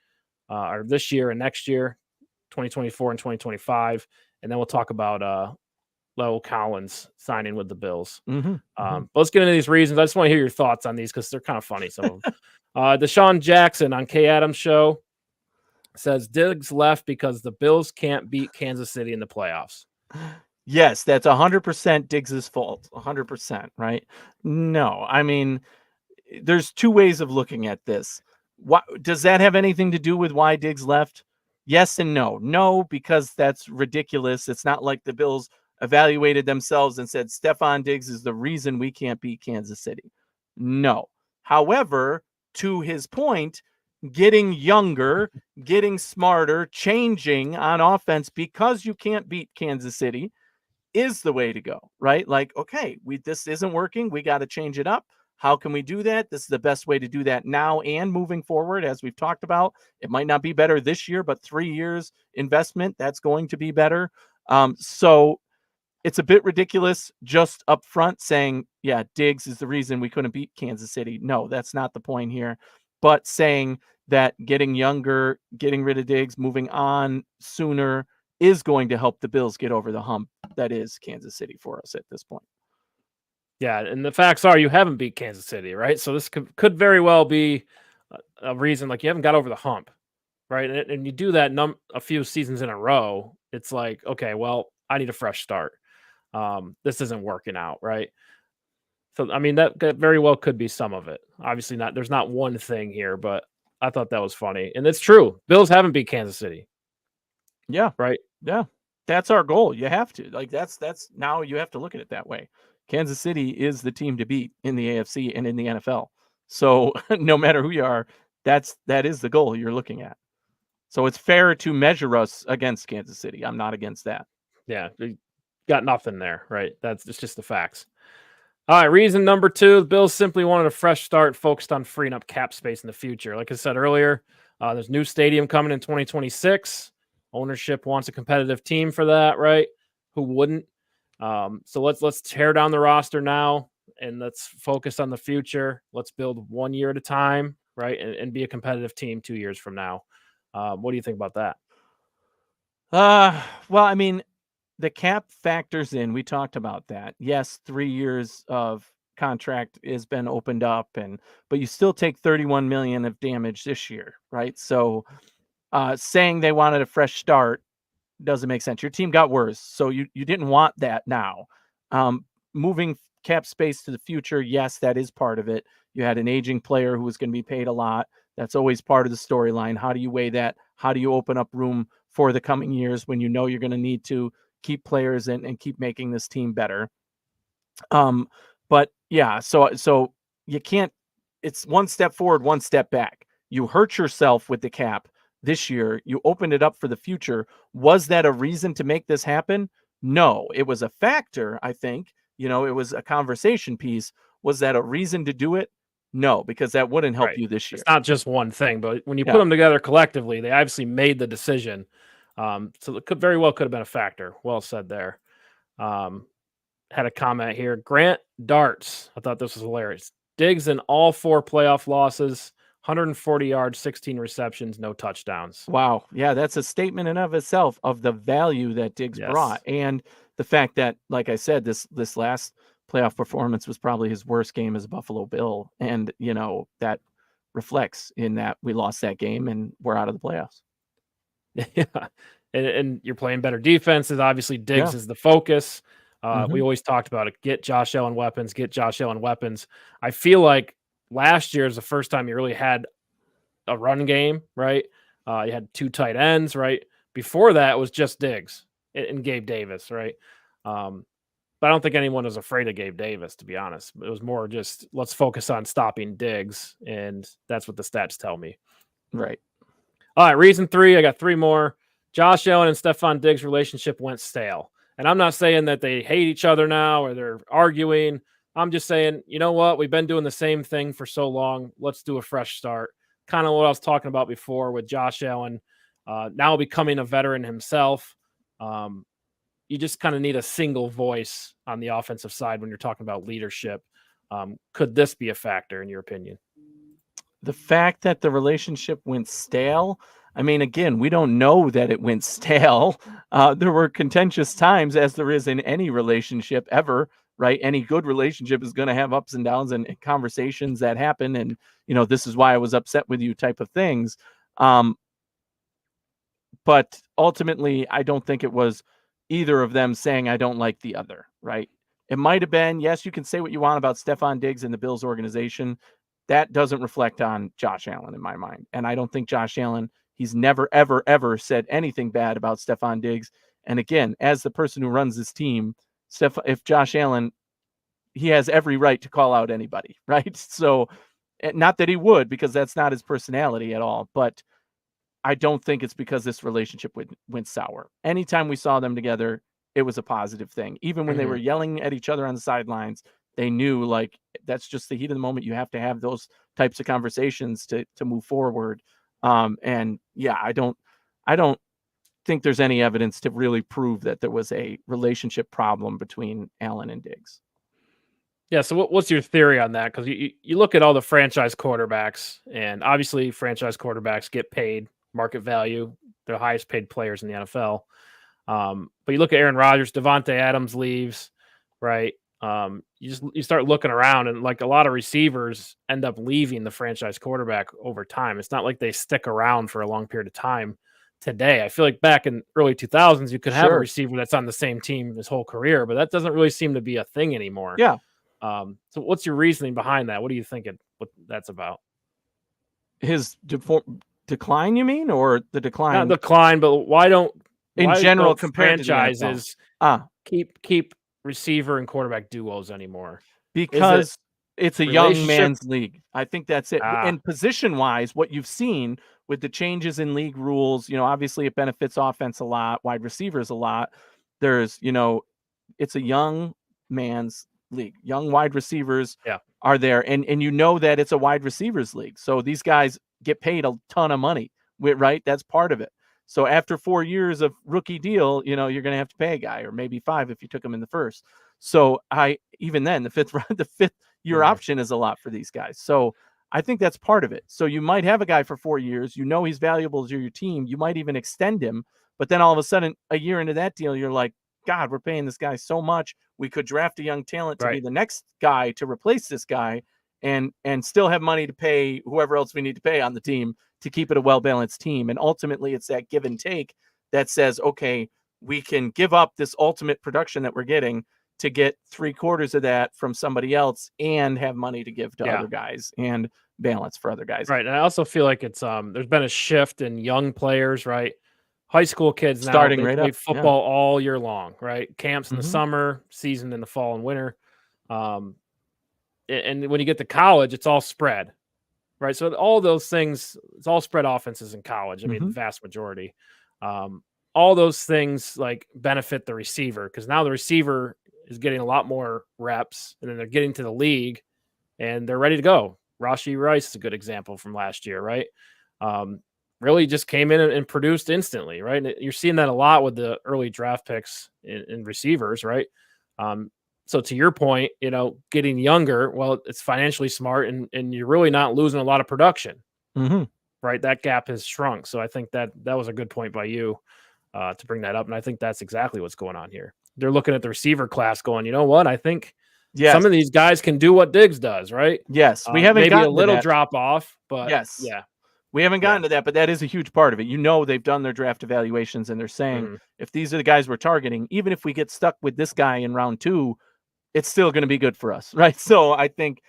or this year and next year, 2024 and 2025, and then we'll talk about Lowell Collins signing with the Bills. But let's get into these reasons. I just want to hear your thoughts on these because they're kind of funny. Some of them. Deshaun Jackson on Kay Adams' show says Diggs left because the Bills can't beat Kansas City in the playoffs. Yes, that's 100% Diggs's fault. 100%, right? No, I mean, there's 2 ways of looking at this. What does that have anything to do with why Diggs left? Yes and no. No, because that's ridiculous. It's not like the Bills evaluated themselves and said Stefon Diggs is the reason we can't beat Kansas City. No. However, to his point, getting younger, getting smarter, changing on offense because you can't beat Kansas City is the way to go, right? Like, okay, this isn't working. We got to change it up. How can we do that? This is the best way to do that now and moving forward, as we've talked about. It might not be better this year, but 3 years investment, that's going to be better. So it's a bit ridiculous just up front saying, yeah, Diggs is the reason we couldn't beat Kansas City. No, that's not the point here. But saying that getting younger, getting rid of Diggs, moving on sooner is going to help the Bills get over the hump that is Kansas City for us at this point. Yeah, and the facts are you haven't beat Kansas City, right? So this could very well be a reason, like you haven't got over the hump, right? And you do that a few seasons in a row, it's like, okay, well, I need a fresh start. This isn't working out, right? So I mean that very well could be some of it. Obviously not. There's not one thing here, but I thought that was funny, and it's true. Bills haven't beat Kansas City. Yeah, right. Yeah, that's our goal. You have to that's now you have to look at it that way. Kansas City is the team to beat in the AFC and in the NFL. So no matter who you are, that is the goal you're looking at. So it's fair to measure us against Kansas City. I'm not against that. Yeah, you got nothing there, right? It's just the facts. All right, reason number 2, the Bills simply wanted a fresh start focused on freeing up cap space in the future. Like I said earlier, there's a new stadium coming in 2026. Ownership wants a competitive team for that, right? Who wouldn't? So let's tear down the roster now and let's focus on the future. Let's build 1 year at a time, right? And be a competitive team 2 years from now. What do you think about that? Well, I mean, the cap factors in. We talked about that. Yes, 3 years of contract has been opened up, but you still take 31 million of damage this year, right? So saying they wanted a fresh start doesn't make sense. Your team got worse, so you didn't want that now. Moving cap space to the future, yes, that is part of it. You had an aging player who was going to be paid a lot. That's always part of the storyline. How do you weigh that? How do you open up room for the coming years when you know you're going to need to keep players and keep making this team better? But yeah, so you can't, it's one step forward, one step back. You hurt yourself with the cap this year. You opened it up for the future. Was that a reason to make this happen? No, it was a factor, I think. It was a conversation piece. Was that a reason to do it? No, because that wouldn't help you this year. It's not just one thing, but when you put them together collectively, they obviously made the decision. So it very well could have been a factor. Well said there. Had a comment here. Grant Darts. I thought this was hilarious. Diggs in all 4 playoff losses, 140 yards, 16 receptions, no touchdowns. Wow. Yeah, that's a statement in of itself of the value that Diggs brought. And the fact that, like I said, this last playoff performance was probably his worst game as a Buffalo Bill. And, that reflects in that we lost that game and we're out of the playoffs. Yeah. And you're playing better defenses. Obviously, Diggs is the focus. We always talked about it. Get Josh Allen weapons. I feel like last year is the first time you really had a run game, right? You had 2 tight ends, right? Before that, it was just Diggs and Gabe Davis, right? But I don't think anyone was afraid of Gabe Davis, to be honest. It was more just let's focus on stopping Diggs, and that's what the stats tell me. Right. All right, reason 3, I got 3 more. Josh Allen and Stefon Diggs' relationship went stale. And I'm not saying that they hate each other now or they're arguing. I'm just saying, you know what? We've been doing the same thing for so long. Let's do a fresh start. Kind of what I was talking about before with Josh Allen, now becoming a veteran himself. You just kind of need a single voice on the offensive side when you're talking about leadership. Could this be a factor in your opinion? The fact that the relationship went stale, I mean, again, we don't know that it went stale. There were contentious times, as there is in any relationship ever, right? Any good relationship is going to have ups and downs and conversations that happen. And, this is why I was upset with you type of things. But ultimately, I don't think it was either of them saying, I don't like the other, right? It might have been, yes, you can say what you want about Stefon Diggs and the Bills organization. That doesn't reflect on Josh Allen in my mind. And I don't think Josh Allen, he's never, ever, ever said anything bad about Stefon Diggs. And again, as the person who runs this team, if Josh Allen, he has every right to call out anybody, right? So not that he would, because that's not his personality at all. But I don't think it's because this relationship went sour. Anytime we saw them together, it was a positive thing. Even when they were yelling at each other on the sidelines, they knew, like, that's just the heat of the moment. You have to have those types of conversations to move forward. And yeah, I don't think there's any evidence to really prove that there was a relationship problem between Allen and Diggs. Yeah. So what's your theory on that? Because you look at all the franchise quarterbacks, and obviously franchise quarterbacks get paid market value. They're the highest paid players in the NFL. But you look at Aaron Rodgers, Devontae Adams leaves, right? You start looking around, and like a lot of receivers end up leaving the franchise quarterback over time. It's not like they stick around for a long period of time today. I feel like back in early 2000s, you could have a receiver that's on the same team his whole career, but that doesn't really seem to be a thing anymore. Yeah. So what's your reasoning behind that? What do you think what that's about? His decline, you mean, or the decline? Not decline, but why don't franchises keep receiver and quarterback duos anymore? Because it's a young man's league. I think that's it. And position-wise, what you've seen with the changes in league rules, obviously it benefits offense a lot, wide receivers a lot. There's, it's a young man's league. Young wide receivers are there. And that it's a wide receivers league. So these guys get paid a ton of money, right? That's part of it. So after 4 years of rookie deal, you're going to have to pay a guy, or maybe 5 if you took him in the first. So even then the fifth year option is a lot for these guys. So I think that's part of it. So you might have a guy for 4 years, he's valuable to your team. You might even extend him, but then all of a sudden a year into that deal, you're like, God, we're paying this guy so much. We could draft a young talent to be the next guy to replace this guy, and still have money to pay whoever else we need to pay on the team to keep it a well-balanced team. And ultimately it's that give and take that says, okay, we can give up this ultimate production that we're getting to get 3/4 of that from somebody else and have money to give to other guys and balance for other guys. Right. And I also feel like it's there's been a shift in young players, right? High school kids now starting they play football all year long, right? Camps in the summer, season in the fall and winter. And when you get to college, it's all spread, right? So all those things, it's all spread offenses in college. I mean, the vast majority. All those things like benefit the receiver, because now the receiver is getting a lot more reps, and then they're getting to the league and they're ready to go. Rashee Rice is a good example from last year, right? Really just came in and produced instantly, right? And you're seeing that a lot with the early draft picks in receivers, right? So to your point, getting younger, well, it's financially smart, and you're really not losing a lot of production, right? That gap has shrunk. So I think that was a good point by you to bring that up. And I think that's exactly what's going on here. They're looking at the receiver class going, you know what? I think some of these guys can do what Diggs does, right? Yes. We haven't maybe gotten a little to that. drop off, but we haven't gotten to that, but that is a huge part of it. They've done their draft evaluations, and they're saying, if these are the guys we're targeting, even if we get stuck with this guy in round 2, it's still going to be good for us, right? So I think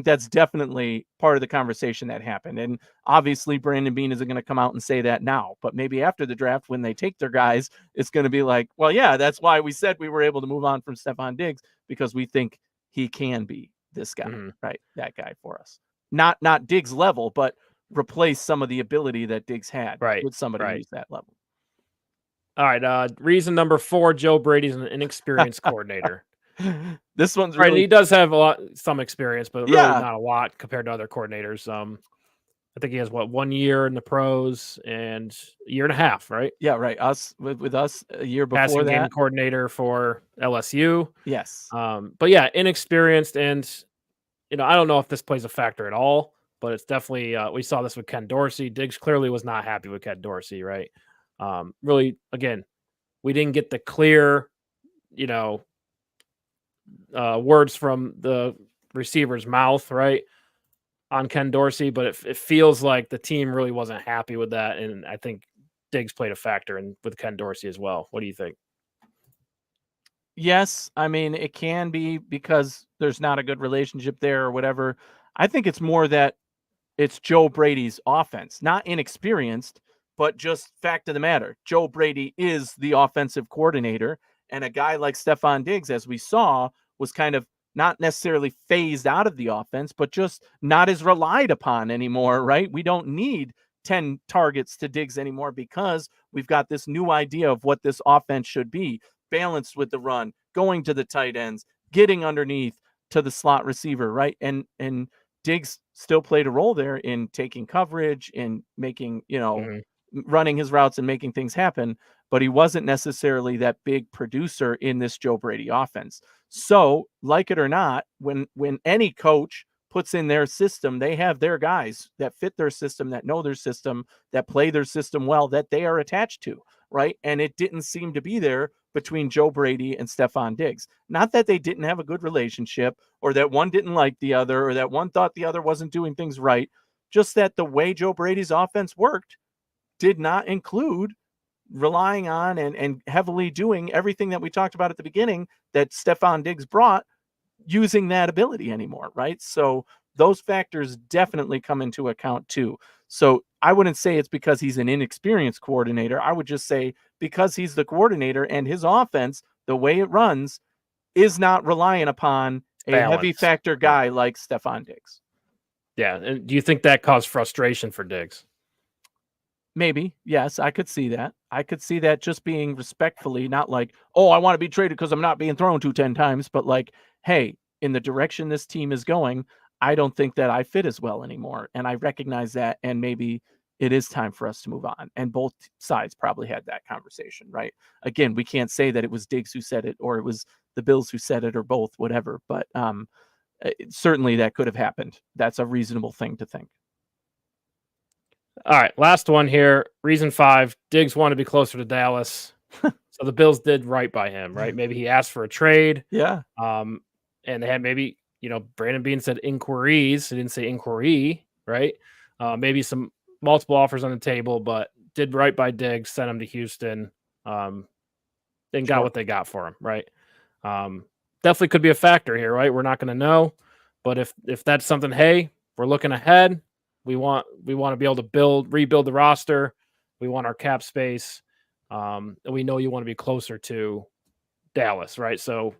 that's definitely part of the conversation that happened. And obviously Brandon Beane isn't going to come out and say that now, but maybe after the draft, when they take their guys, it's going to be like, well, yeah, that's why we said we were able to move on from Stefon Diggs, because we think he can be this guy, right? That guy for us. Not Diggs level, but replace some of the ability that Diggs had with somebody who's that level. All right. Reason number 4, Joe Brady's an inexperienced coordinator. This one's Right, and really he does have some experience, but really Yeah. not a lot compared to other coordinators. I think he has 1 year in the pros and a year and a half, right? Yeah, right. Us with us a year before Passing game that. coordinator for LSU. Yes. But yeah, inexperienced, and I don't know if this plays a factor at all, but it's definitely we saw this with Ken Dorsey. Diggs clearly was not happy with Ken Dorsey, right? Really, again, we didn't get the clear, you know, words from the receiver's mouth, right, on Ken Dorsey, but it feels like the team really wasn't happy with that, and I think Diggs played a factor in with Ken Dorsey as well. What do you think? Yes, I mean, it can be because there's not a good relationship there or whatever. I think it's more that it's Joe Brady's offense, not inexperienced, but just fact of the matter. Joe Brady is the offensive coordinator, and a guy like Stefon Diggs, as we saw, was kind of not necessarily phased out of the offense, but just not as relied upon anymore, right? We don't need 10 targets to Diggs anymore because we've got this new idea of what this offense should be, balanced with the run, going to the tight ends, getting underneath to the slot receiver, right? And Diggs still played a role there in taking coverage, in making, Mhm. running his routes and making things happen, but he wasn't necessarily that big producer in this Joe Brady offense. So, like it or not, when any coach puts in their system, they have their guys that fit their system, that know their system, that play their system well, that they are attached to, right? And it didn't seem to be there between Joe Brady and Stefon Diggs. Not that they didn't have a good relationship or that one didn't like the other or that one thought the other wasn't doing things right, just that the way Joe Brady's offense worked did not include relying on and heavily doing everything that we talked about at the beginning that Stefon Diggs brought, using that ability anymore, right? So those factors definitely come into account too. So I wouldn't say it's because he's an inexperienced coordinator. I would just say because he's the coordinator and his offense, the way it runs, is not relying upon a heavy Balance. factor Right. guy like Stefon Diggs. Yeah, and do you think that caused frustration for Diggs? Maybe. Yes, I could see that. I could see that just being respectfully, not like, oh, I want to be traded because I'm not being thrown to 10 times, but like, hey, in the direction this team is going, I don't think that I fit as well anymore. And I recognize that. And maybe it is time for us to move on. And both sides probably had that conversation, right? Again, we can't say that it was Diggs who said it or it was the Bills who said it or both, whatever. But certainly that could have happened. That's a reasonable thing to think. All right, last one here. Reason 5, Diggs wanted to be closer to Dallas. So the Bills did right by him, right? Maybe he asked for a trade. Yeah. And they had maybe, Brandon Beane said inquiries. He didn't say inquiry, right? Maybe some multiple offers on the table, but did right by Diggs, sent him to Houston, and got what they got for him, right? Definitely could be a factor here, right? We're not going to know, but if that's something, hey, we're looking ahead. We want to be able to rebuild the roster. We want our cap space. And we know you want to be closer to Dallas, right? So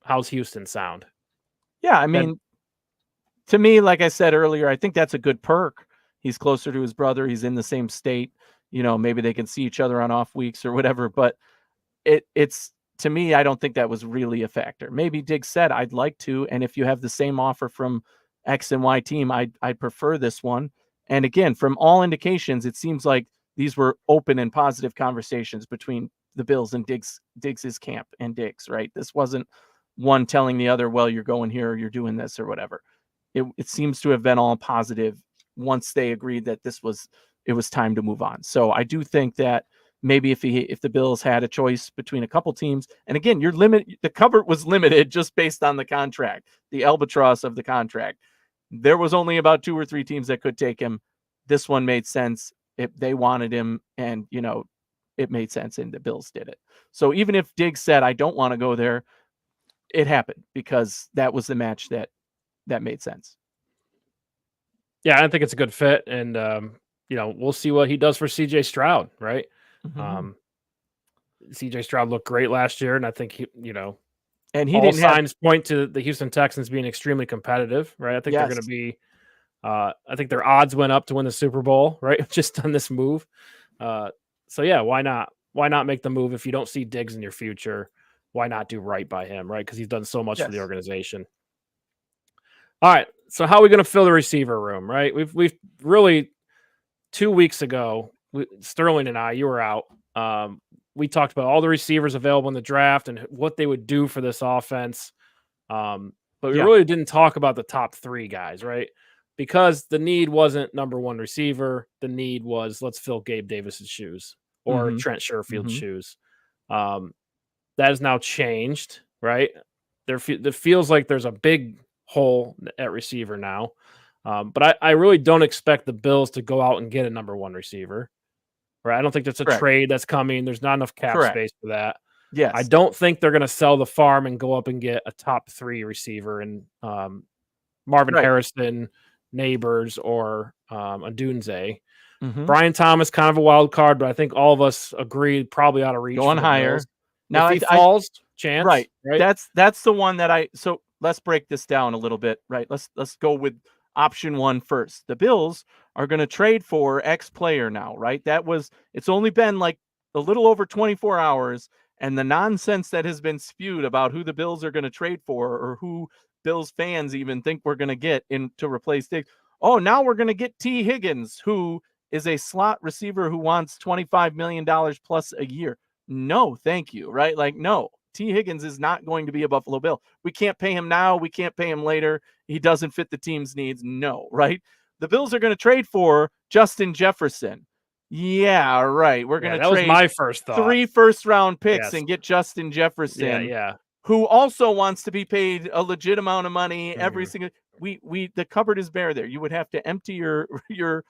how's Houston sound? Yeah. I mean, to me, like I said earlier, I think that's a good perk. He's closer to his brother. He's in the same state. Maybe they can see each other on off weeks or whatever. But it's to me, I don't think that was really a factor. Maybe Diggs said, I'd like to. And if you have the same offer from X and Y team, I'd prefer this one. And again, from all indications, it seems like these were open and positive conversations between the Bills and Diggs's camp and Diggs, right? This wasn't one telling the other, well, you're going here or you're doing this or whatever. It seems to have been all positive once they agreed that it was time to move on. So I do think that maybe if the Bills had a choice between a couple teams, and again, the cupboard was limited just based on the contract, the albatross of the contract. There was only about 2 or 3 teams that could take him. This one made sense. They wanted him, and it made sense, and the Bills did it. So even if Diggs said, I don't want to go there, it happened because that was the match that made sense. Yeah, I think it's a good fit, and we'll see what he does for CJ Stroud, right? Mm-hmm. CJ Stroud looked great last year, and I think and he all didn't have signs point to the Houston Texans being extremely competitive, right? I think they're going to yes. be. I think their odds went up to win the Super Bowl, right? Just on this move. So yeah, why not? why not make the move if you don't see Diggs in your future? Why not do right by him, right? Because he's done so much for the organization. All right, so how are we going to fill the receiver room, right? We've really 2 weeks ago, Sterling and I, you were out. We talked about all the receivers available in the draft and what they would do for this offense. But we really didn't talk about the top 3 guys, right? Because the need wasn't number 1 receiver. The need was let's fill Gabe Davis's shoes or Trent Sherfield's shoes. That has now changed, right? There feels like there's a big hole at receiver now. But I really don't expect the Bills to go out and get a number 1 receiver. Right? I don't think that's a trade that's coming. There's not enough cap space for that. Yes. I don't think they're going to sell the farm and go up and get a top 3 receiver in Marvin Harrison, Neighbors, or Adunze. Brian Thomas, kind of a wild card, but I think all of us agree probably ought to reach going higher. Bills. Now, if he falls, chance. Right. That's the one that so let's break this down a little bit, right? Let's go with option 1 first. The Bills are going to trade for X player now, right? It's only been like a little over 24 hours, and the nonsense that has been spewed about who the Bills are going to trade for or who Bills fans even think we're going to get in to replace Diggs. Oh, now we're going to get T. Higgins, who is a slot receiver who wants $25 million plus a year. No, thank you, right? Like, no. T. Higgins is not going to be a Buffalo Bill. We can't pay him now. We can't pay him later. He doesn't fit the team's needs. No, right? The Bills are going to trade for Justin Jefferson. Yeah, right. We're going to trade my first thought. 3 first-round picks and get Justin Jefferson, who also wants to be paid a legit amount of money every single. The cupboard is bare there. You would have to empty your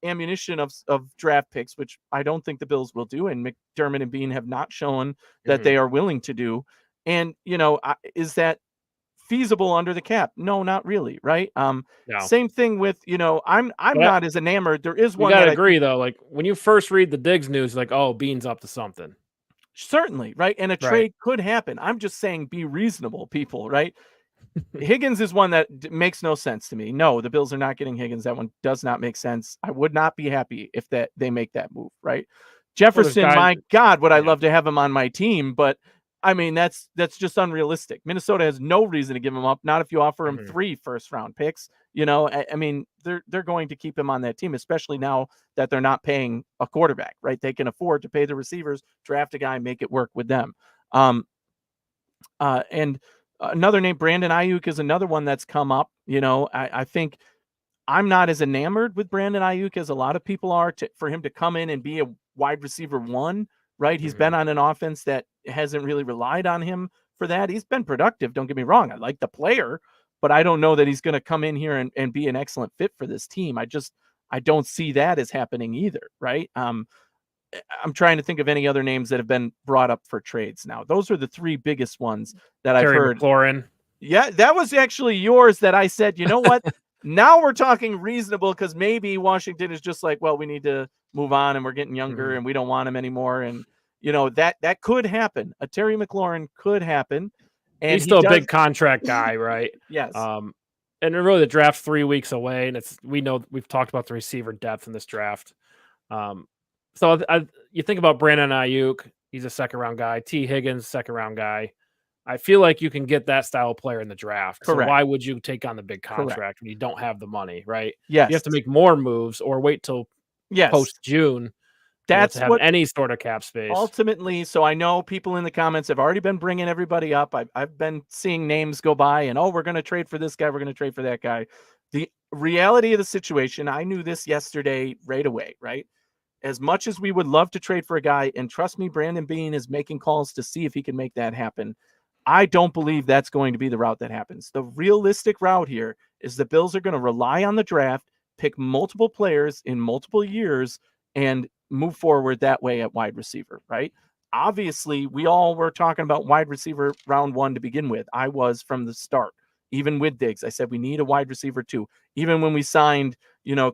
ammunition of draft picks, which I don't think the Bills will do, and McDermott and Bean have not shown that they are willing to do. And is that feasible under the cap? No, not really, right? No. Same thing with I'm not as enamored. There is one. You gotta agree though. Like when you first read the Diggs news, like Bean's up to something. Certainly, right? And a trade could happen. I'm just saying, be reasonable, people, right? Higgins is one that makes no sense to me. No, the Bills are not getting Higgins. That one does not make sense. I would not be happy if they make that move, right? Jefferson, my God, would I love to have him on my team, but I mean, that's just unrealistic. Minnesota has no reason to give him up. Not if you offer him 3 first-round picks. I mean, they're going to keep him on that team, especially now that they're not paying a quarterback, right? They can afford to pay the receivers, draft a guy, make it work with them. And another name, Brandon Ayuk, is another one that's come up. I think I'm not as enamored with Brandon Ayuk as a lot of people are for him to come in and be a wide receiver 1, right? He's been on an offense that hasn't really relied on him for that. He's been productive. Don't get me wrong. I like the player, but I don't know that he's going to come in here and be an excellent fit for this team. I don't see that as happening either. Right. I'm trying to think of any other names that have been brought up for trades now. Those are the 3 biggest ones that I've heard. McLaurin. Yeah, that was actually yours that I said, you know what? Now we're talking reasonable, because maybe Washington is just like, well, we need to move on and we're getting younger and we don't want him anymore. And, that could happen. A Terry McLaurin could happen. And he's still a big contract guy, right? Yes. And really the draft's 3 weeks away, and we've talked about the receiver depth in this draft. So you think about Brandon Ayuk, he's a 2nd-round guy. T. Higgins, 2nd-round guy. I feel like you can get that style of player in the draft. Correct. So why would you take on the big contract when you don't have the money, right? Yes. You have to make more moves or wait till post-June. That's to have any sort of cap space. Ultimately, so I know people in the comments have already been bringing everybody up. I've been seeing names go by and, we're going to trade for this guy. We're going to trade for that guy. The reality of the situation, I knew this yesterday right away, right? As much as we would love to trade for a guy, and trust me, Brandon Bean is making calls to see if he can make that happen. I don't believe that's going to be the route that happens. The realistic route here is the Bills are going to rely on the draft, pick multiple players in multiple years, and move forward that way at wide receiver, right? Obviously, we all were talking about wide receiver round 1 to begin with. I was from the start. Even with Diggs, I said we need a wide receiver 2. Even when we signed,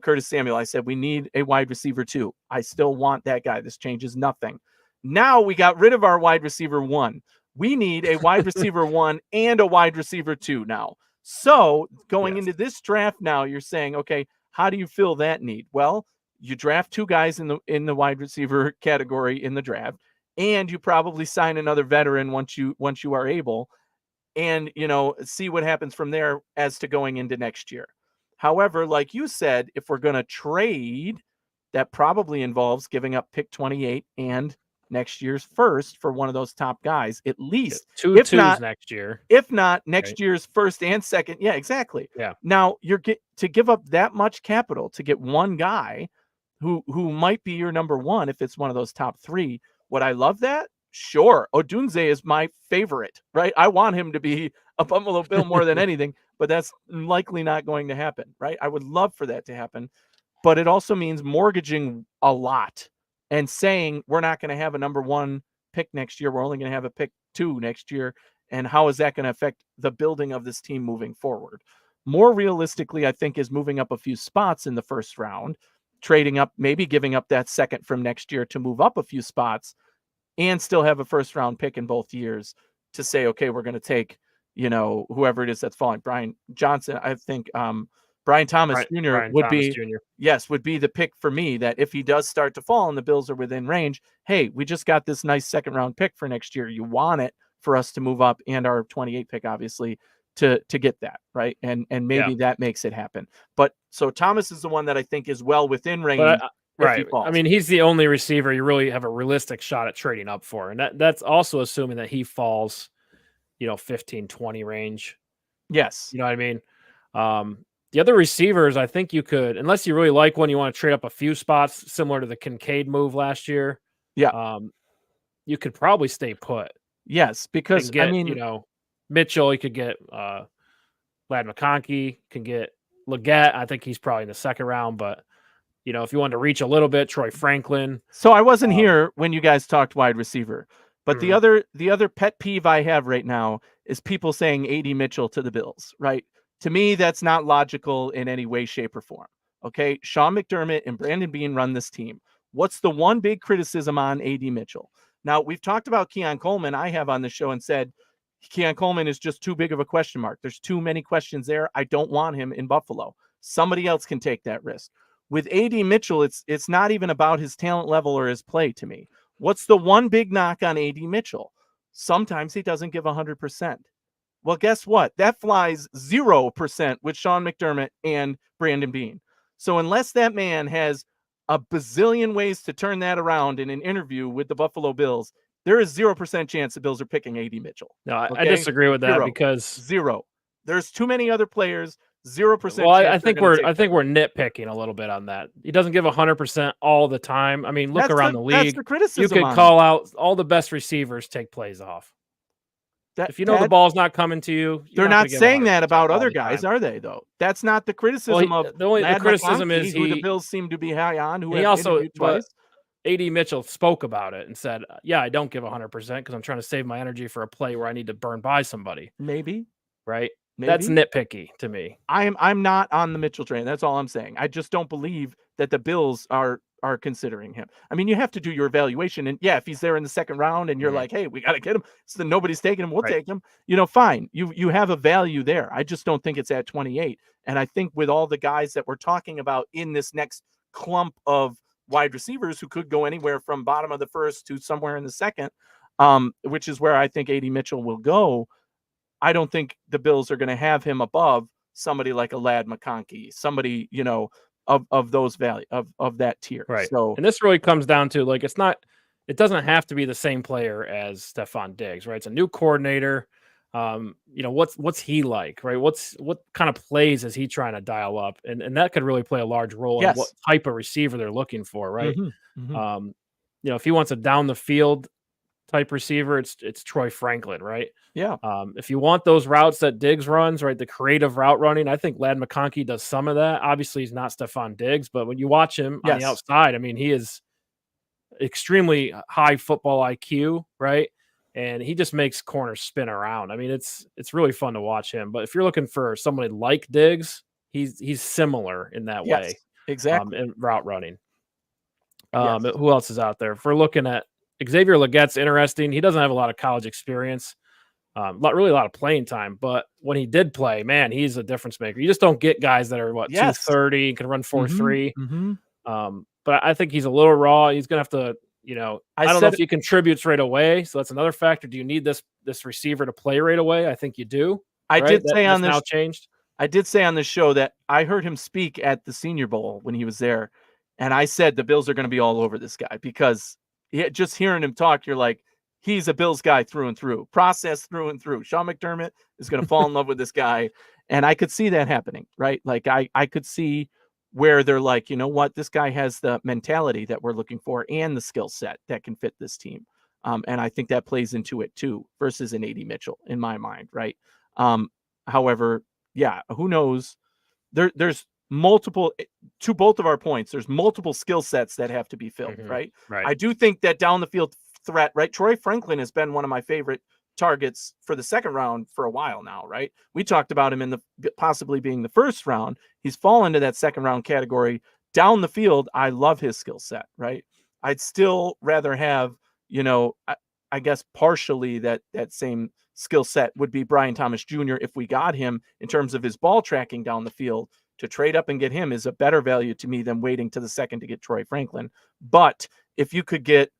Curtis Samuel, I said we need a wide receiver 2. I still want that guy. This changes nothing. Now we got rid of our wide receiver 1. We need a wide receiver 1 and a wide receiver 2 now. So going into this draft now, you're saying, okay, how do you fill that need? Well, you draft 2 guys in the wide receiver category in the draft, and you probably sign another veteran once you are able, and see what happens from there as to going into next year. However, like you said, if we're going to trade, that probably involves giving up pick 28 and next year's first for one of those top guys, at least. Two if twos not next year. If not next year's first and second. Yeah, exactly. Yeah. Now to give up that much capital to get one guy who might be your number one if it's one of those top 3. Would I love that? Sure. Odunze is my favorite, right? I want him to be a Buffalo Bill more than anything, but that's likely not going to happen, right? I would love for that to happen, but it also means mortgaging a lot and saying we're not going to have a number 1 pick next year. We're only going to have a pick 2 next year. And how is that going to affect the building of this team moving forward? More realistically, I think, is moving up a few spots in the first round, trading up, maybe giving up that second from next year to move up a few spots and still have a first round pick in both years to say, okay, we're going to take, whoever it is that's falling. Brian Johnson, I think, Brian Thomas Jr. would be the pick for me, that if he does start to fall and the Bills are within range, hey, we just got this nice second round pick for next year. You want it for us to move up, and our 28 pick, obviously, to get that, right? And maybe that makes it happen. But so Thomas is the one that I think is well within range. Right. I mean, he's the only receiver you really have a realistic shot at trading up for. And that's also assuming that he falls, 15, 20 range. Yes. You know what I mean? The other receivers, I think you could, unless you really like one, you want to trade up a few spots, similar to the Kincaid move last year. Yeah. You could probably stay put. Yes, because Mitchell, you could get Ladd McConkey, can get Leggett. I think he's probably in the second round, but if you wanted to reach a little bit, Troy Franklin. So I wasn't here when you guys talked wide receiver, but the other pet peeve I have right now is people saying A.D. Mitchell to the Bills, right? To me, that's not logical in any way, shape, or form. Okay, Sean McDermott and Brandon Beane run this team. What's the one big criticism on A.D. Mitchell? Now, we've talked about Keon Coleman. I have on the show and said Keon Coleman is just too big of a question mark. There's too many questions there. I don't want him in Buffalo. Somebody else can take that risk. With A.D. Mitchell, it's not even about his talent level or his play to me. What's the one big knock on A.D. Mitchell? Sometimes he doesn't give 100%. Well, guess what? That flies 0% with Sean McDermott and Brandon Beane. So unless that man has a bazillion ways to turn that around in an interview with the Buffalo Bills, there is 0% chance the Bills are picking A.D. Mitchell. No, I disagree with that because 0. There's too many other players. 0%. Well, I think we're nitpicking a little bit on that. He doesn't give 100% all the time. I mean, look around the league. That's the criticism. You could call out all the best receivers take plays off. If the ball's not coming to you, they're not saying that about other guys, are they? Though that's not the criticism of the criticism is who the Bills seem to be high on. Who he also twice. A.D. Mitchell spoke about it and said, "Yeah, I don't give 100% because I'm trying to save my energy for a play where I need to burn by somebody." Maybe, right? Maybe. That's nitpicky to me. I'm not on the Mitchell train. That's all I'm saying. I just don't believe that the Bills are considering him. I mean, you have to do your evaluation, and if he's there in the second round, and you're like, "Hey, we got to get him," so nobody's taking him. We'll take him. Fine. You have a value there. I just don't think it's at 28. And I think with all the guys that we're talking about in this next clump of wide receivers who could go anywhere from bottom of the first to somewhere in the second, which is where I think A.D. Mitchell will go. I don't think the Bills are going to have him above somebody like a Ladd McConkey, somebody, of those value of that tier. Right. So, and this really comes down to it doesn't have to be the same player as Stefon Diggs, right? It's a new coordinator. What's he like, right? What kind of plays is he trying to dial up? And that could really play a large role in what type of receiver they're looking for, right? Mm-hmm. Mm-hmm. If he wants a down the field type receiver, it's Troy Franklin, right? Yeah. If you want those routes that Diggs runs, right, the creative route running, I think Ladd McConkey does some of that. Obviously, he's not Stefon Diggs, but when you watch him on the outside, I mean, he is extremely high football IQ, right? And he just makes corners spin around. I mean, it's really fun to watch him. But if you're looking for somebody like Diggs, he's similar in that way. Exactly. In route running. Who else is out there? If we're looking at Xavier Leggett's interesting. He doesn't have a lot of college experience, not really a lot of playing time, but when he did play, man, he's a difference maker. You just don't get guys that are 230 and can run 4.3. Mm-hmm. but I think he's a little raw. He's gonna have to, I don't know if he contributes right away. So that's another factor. Do you need this receiver to play right away? I think you do. I did say on this now changed. I did say on this show that I heard him speak at the Senior Bowl when he was there, and I said the Bills are going to be all over this guy because just hearing him talk, you're like, he's a Bills guy through and through, process through and through. Sean McDermott is going to fall in love with this guy, and I could see that happening, right? Like I could see where they're like, you know what, this guy has the mentality that we're looking for and the skill set that can fit this team, and I think that plays into it too versus an A.D. Mitchell in my mind, right? However, yeah, who knows? There's multiple, to both of our points, there's multiple skill sets that have to be filled, right? I do think that down the field threat, right? Troy Franklin has been one of my favorite targets for the second round for a while now, right? We talked about him in the possibly being the first round. He's fallen to that second round category. Down the field, I love his skill set, right? I'd still rather have, I guess partially that same skill set would be Brian Thomas Jr. if we got him in terms of his ball tracking down the field. To trade up and get him is a better value to me than waiting to the second to get Troy Franklin. But if you could get,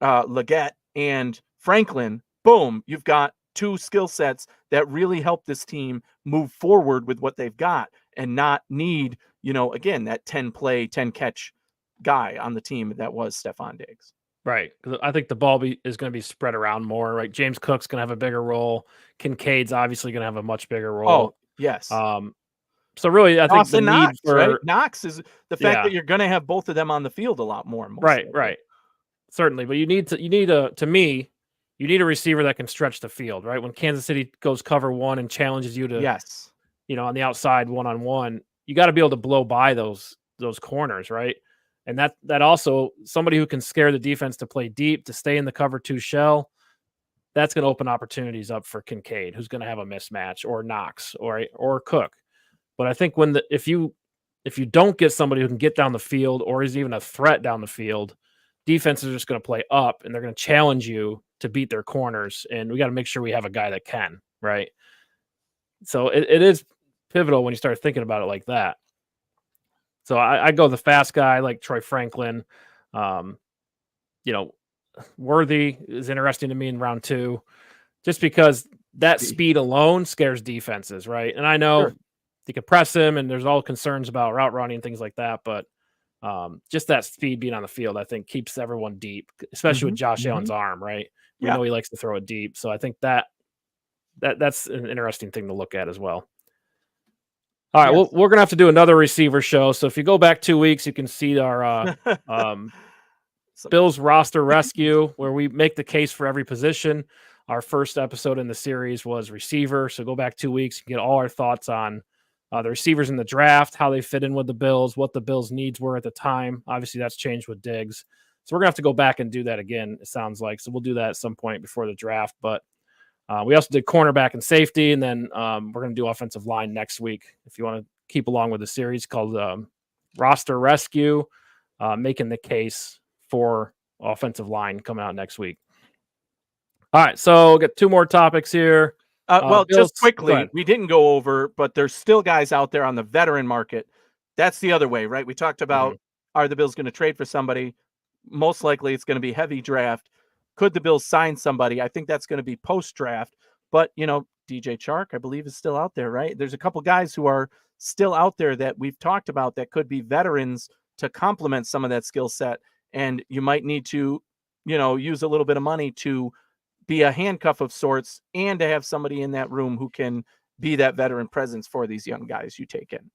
Leggett and Franklin, boom, you've got two skill sets that really help this team move forward with what they've got and not need, again, that 10 play, 10 catch guy on the team that was Stefon Diggs. Right. I think the ball is going to be spread around more, right? James Cook's going to have a bigger role. Kincaid's obviously going to have a much bigger role. Oh, yes. So really, I think the Knox, need for right? Knox is the fact that you're going to have both of them on the field a lot more. Right. Certainly. But you need a receiver that can stretch the field, right? When Kansas City goes cover one and challenges you to, on the outside one-on-one, you got to be able to blow by those corners, right? And that also, somebody who can scare the defense to play deep, to stay in the cover two shell, that's going to open opportunities up for Kincaid, who's going to have a mismatch, or Knox, or Cook. But I think if you don't get somebody who can get down the field or is even a threat down the field, defenses are just going to play up and they're going to challenge you to beat their corners. And we got to make sure we have a guy that can, right? So it is pivotal when you start thinking about it like that. So I go the fast guy like Troy Franklin. Worthy is interesting to me in round 2, just because that speed alone scares defenses, right? And I know you can press him, and there's all concerns about route running and things like that, but just that speed being on the field, I think, keeps everyone deep, especially with Josh Allen's arm, right? We know he likes to throw it deep, so I think that's an interesting thing to look at as well. All right, well, we're going to have to do another receiver show. So if you go back 2 weeks, you can see our Bills roster rescue, where we make the case for every position. Our first episode in the series was receiver. So go back 2 weeks and get all our thoughts on the receivers in the draft, how they fit in with the Bills, what the Bills' needs were at the time. Obviously, that's changed with Diggs. So we're going to have to go back and do that again, it sounds like. So we'll do that at some point before the draft. But we also did cornerback and safety, and then we're going to do offensive line next week. If you want to keep along with the series called Roster Rescue, making the case for offensive line coming out next week. All right, so we'll get 2 more topics here. Bills, just quickly, we didn't go over, but there's still guys out there on the veteran market. That's the other way, right? We talked about, are the Bills going to trade for somebody? Most likely it's going to be heavy draft. Could the Bills sign somebody? I think that's going to be post-draft. But, DJ Chark, I believe, is still out there, right? There's a couple guys who are still out there that we've talked about that could be veterans to complement some of that skill set. And you might need to, use a little bit of money to be a handcuff of sorts and to have somebody in that room who can be that veteran presence for these young guys you take in.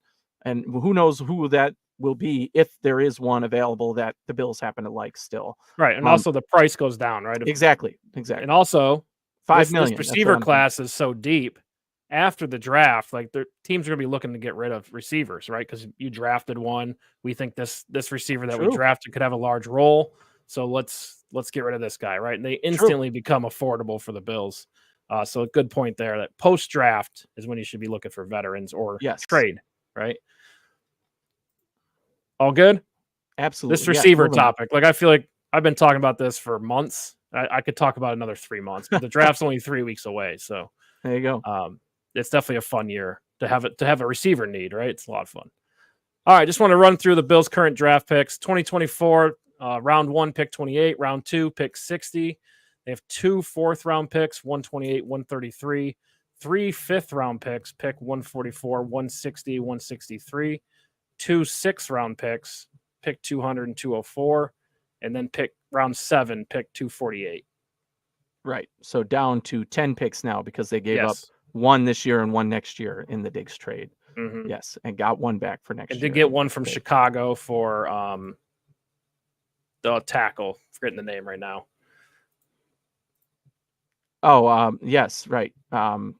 And who knows who that will be, if there is one available that the Bills happen to like still. Right. And also the price goes down, right? Exactly. And also $5 million. This receiver class is so deep after the draft, like their teams are going to be looking to get rid of receivers, right? Because you drafted one. We think this receiver that we drafted could have a large role. So let's get rid of this guy, right? And they instantly become affordable for the Bills. So a good point there that post-draft is when you should be looking for veterans or trade, right? All good? Absolutely. This receiver topic, like I feel like I've been talking about this for months. I could talk about another 3 months, but the draft's only 3 weeks away. So there you go. It's definitely a fun year to have a receiver need, right? It's a lot of fun. All right, just want to run through the Bills' current draft picks. 2024, round 1, pick 28. Round 2, pick 60. They have 2 4th-round picks, 128, 133. 3 5th-round picks, pick 144, 160, 163. 2 6th-round picks, pick 200 and 204. And then pick round 7, pick 248. Right. So down to 10 picks now because they gave up 1 this year and 1 next year in the Diggs trade. Mm-hmm. Yes, and got 1 back for next year. And did get 1 from Chicago for the tackle. Forgetting the name right now. Oh, yes, right. What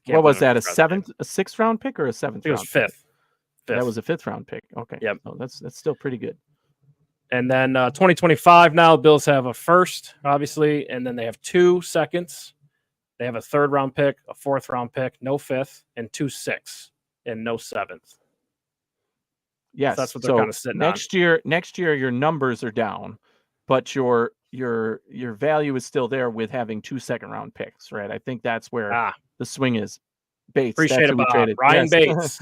was that? A 6th round pick or a 7th round? It was 5th. That was a 5th round pick. Okay. Yep. Oh, that's still pretty good. And then 2025 now, Bills have a 1st, obviously, and then they have 2 2nds. They have a 3rd round pick, a 4th round pick, no 5th, and 2 6th, and no 7th. Yes, so that's what they're kind of sitting on. Next year, your numbers are down, but your value is still there with having 2 2nd-round picks, right? I think that's where the swing is. Bates, appreciate it, Ryan Bates.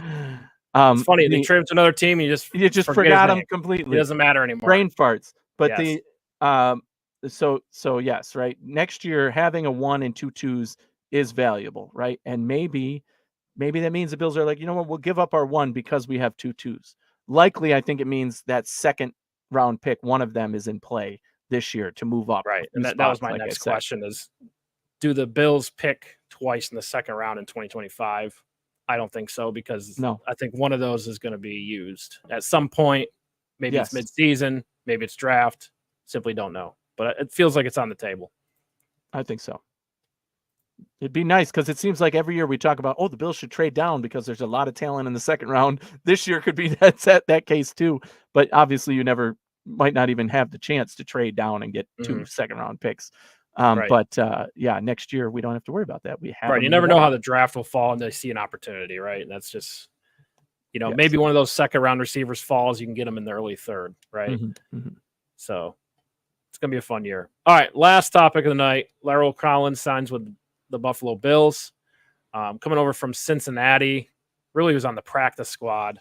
It's funny they traded to another team. You just forgot him completely. It doesn't matter anymore. Brain farts. But so yes, right. Next year, having a 1 and 2 2s is valuable, right? And maybe that means the Bills are like, you know what, we'll give up our 1 because we have 2 2s. Likely, I think it means that 2nd round pick, one of them is in play this year to move up. Right. And that was my next question is, do the Bills pick twice in the 2nd round in 2025? I don't think so because I think one of those is going to be used at some point. Maybe it's midseason, maybe it's draft. Simply don't know. But it feels like it's on the table. I think so. It'd be nice because it seems like every year we talk about, the Bills should trade down because there's a lot of talent in the 2nd round. This year could be that case too. But obviously you might not even have the chance to trade down and get 2 2nd-round picks. But next year we don't have to worry about that. We have You never know how the draft will fall and they see an opportunity, right? And that's just, maybe one of those 2nd-round receivers falls. You can get them in the early 3rd, right? So it's going to be a fun year. All right, last topic of the night. Larry Collins signs with the Buffalo Bills. Coming over from Cincinnati. Really was on the practice squad.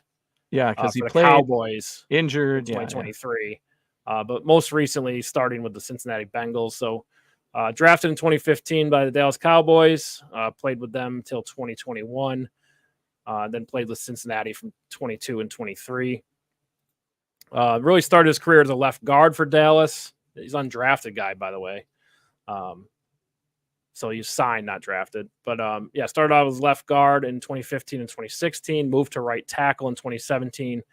Yeah, because he played played Cowboys injured in 2023. But most recently starting with the Cincinnati Bengals. So drafted in 2015 by the Dallas Cowboys, played with them until 2021, then played with Cincinnati from 22 and 23. Really started his career as a left guard for Dallas. He's an undrafted guy, by the way. So he's signed, not drafted. But started out as left guard in 2015 and 2016, moved to right tackle in 2017.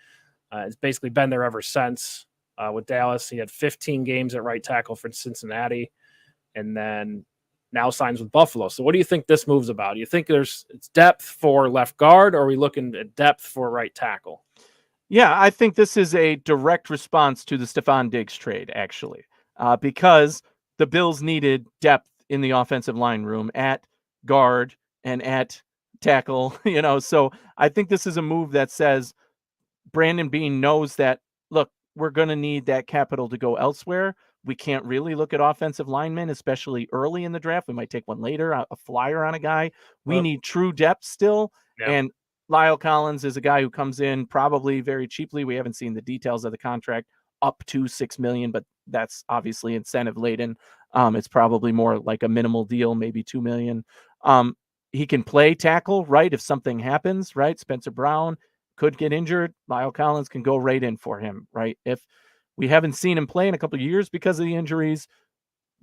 Has basically been there ever since with Dallas. He had 15 games at right tackle for Cincinnati, and then now signs with Buffalo. So what do you think this move's about? Do you think it's depth for left guard, or are we looking at depth for right tackle? Yeah, I think this is a direct response to the Stefon Diggs trade, actually, because the Bills needed depth in the offensive line room at guard and at tackle, so I think this is a move that says Brandon Beane knows that, look, we're going to need that capital to go elsewhere. We can't really look at offensive linemen, especially early in the draft. We might take one later, a flyer on a guy. We need true depth still. Yeah. And Lyle Collins is a guy who comes in probably very cheaply. We haven't seen the details of the contract, up to $6 million, but that's obviously incentive laden. It's probably more like a minimal deal, maybe $2 million. He can play tackle, right? If something happens, right? Spencer Brown could get injured. Lyle Collins can go right in for him, right? If we haven't seen him play in a couple of years because of the injuries,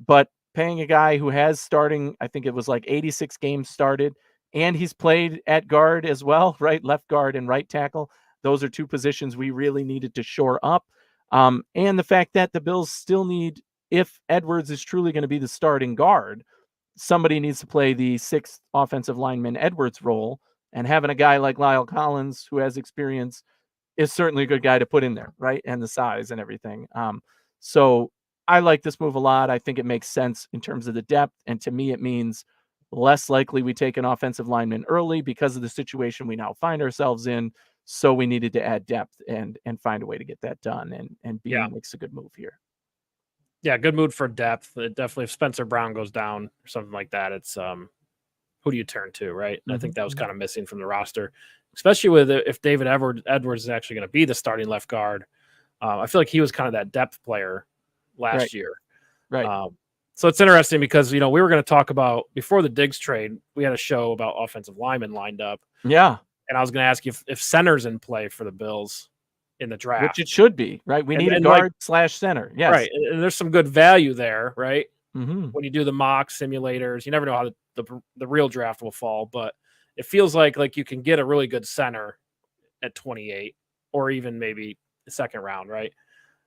but paying a guy who has starting, I think it was like 86 games started, and he's played at guard as well, right? Left guard and right tackle. Those are 2 positions we really needed to shore up. And the fact that the Bills still need, if Edwards is truly going to be the starting guard, somebody needs to play the 6th offensive lineman Edwards role, and having a guy like Lyle Collins who has experience is certainly a good guy to put in there, right? And the size and everything. So I like this move a lot. I think it makes sense in terms of the depth. And to me, it means less likely we take an offensive lineman early because of the situation we now find ourselves in. So we needed to add depth and find a way to get that done. And Beane makes a good move here. Yeah, good move for depth. Definitely if Spencer Brown goes down or something like that, it's who do you turn to, right? I think that was kind of missing from the roster. especially with if David Edwards is actually going to be the starting left guard. I feel like he was kind of that depth player last year. Right. So it's interesting because, we were going to talk about, before the Diggs trade, we had a show about offensive linemen lined up. Yeah. And I was going to ask you if center's in play for the Bills in the draft. Which it should be, right? We need a guard / center. Yes. Right. And there's some good value there, right? Mm-hmm. When you do the mock simulators, you never know how the real draft will fall, but it feels like you can get a really good center at 28 or even maybe the second round, right?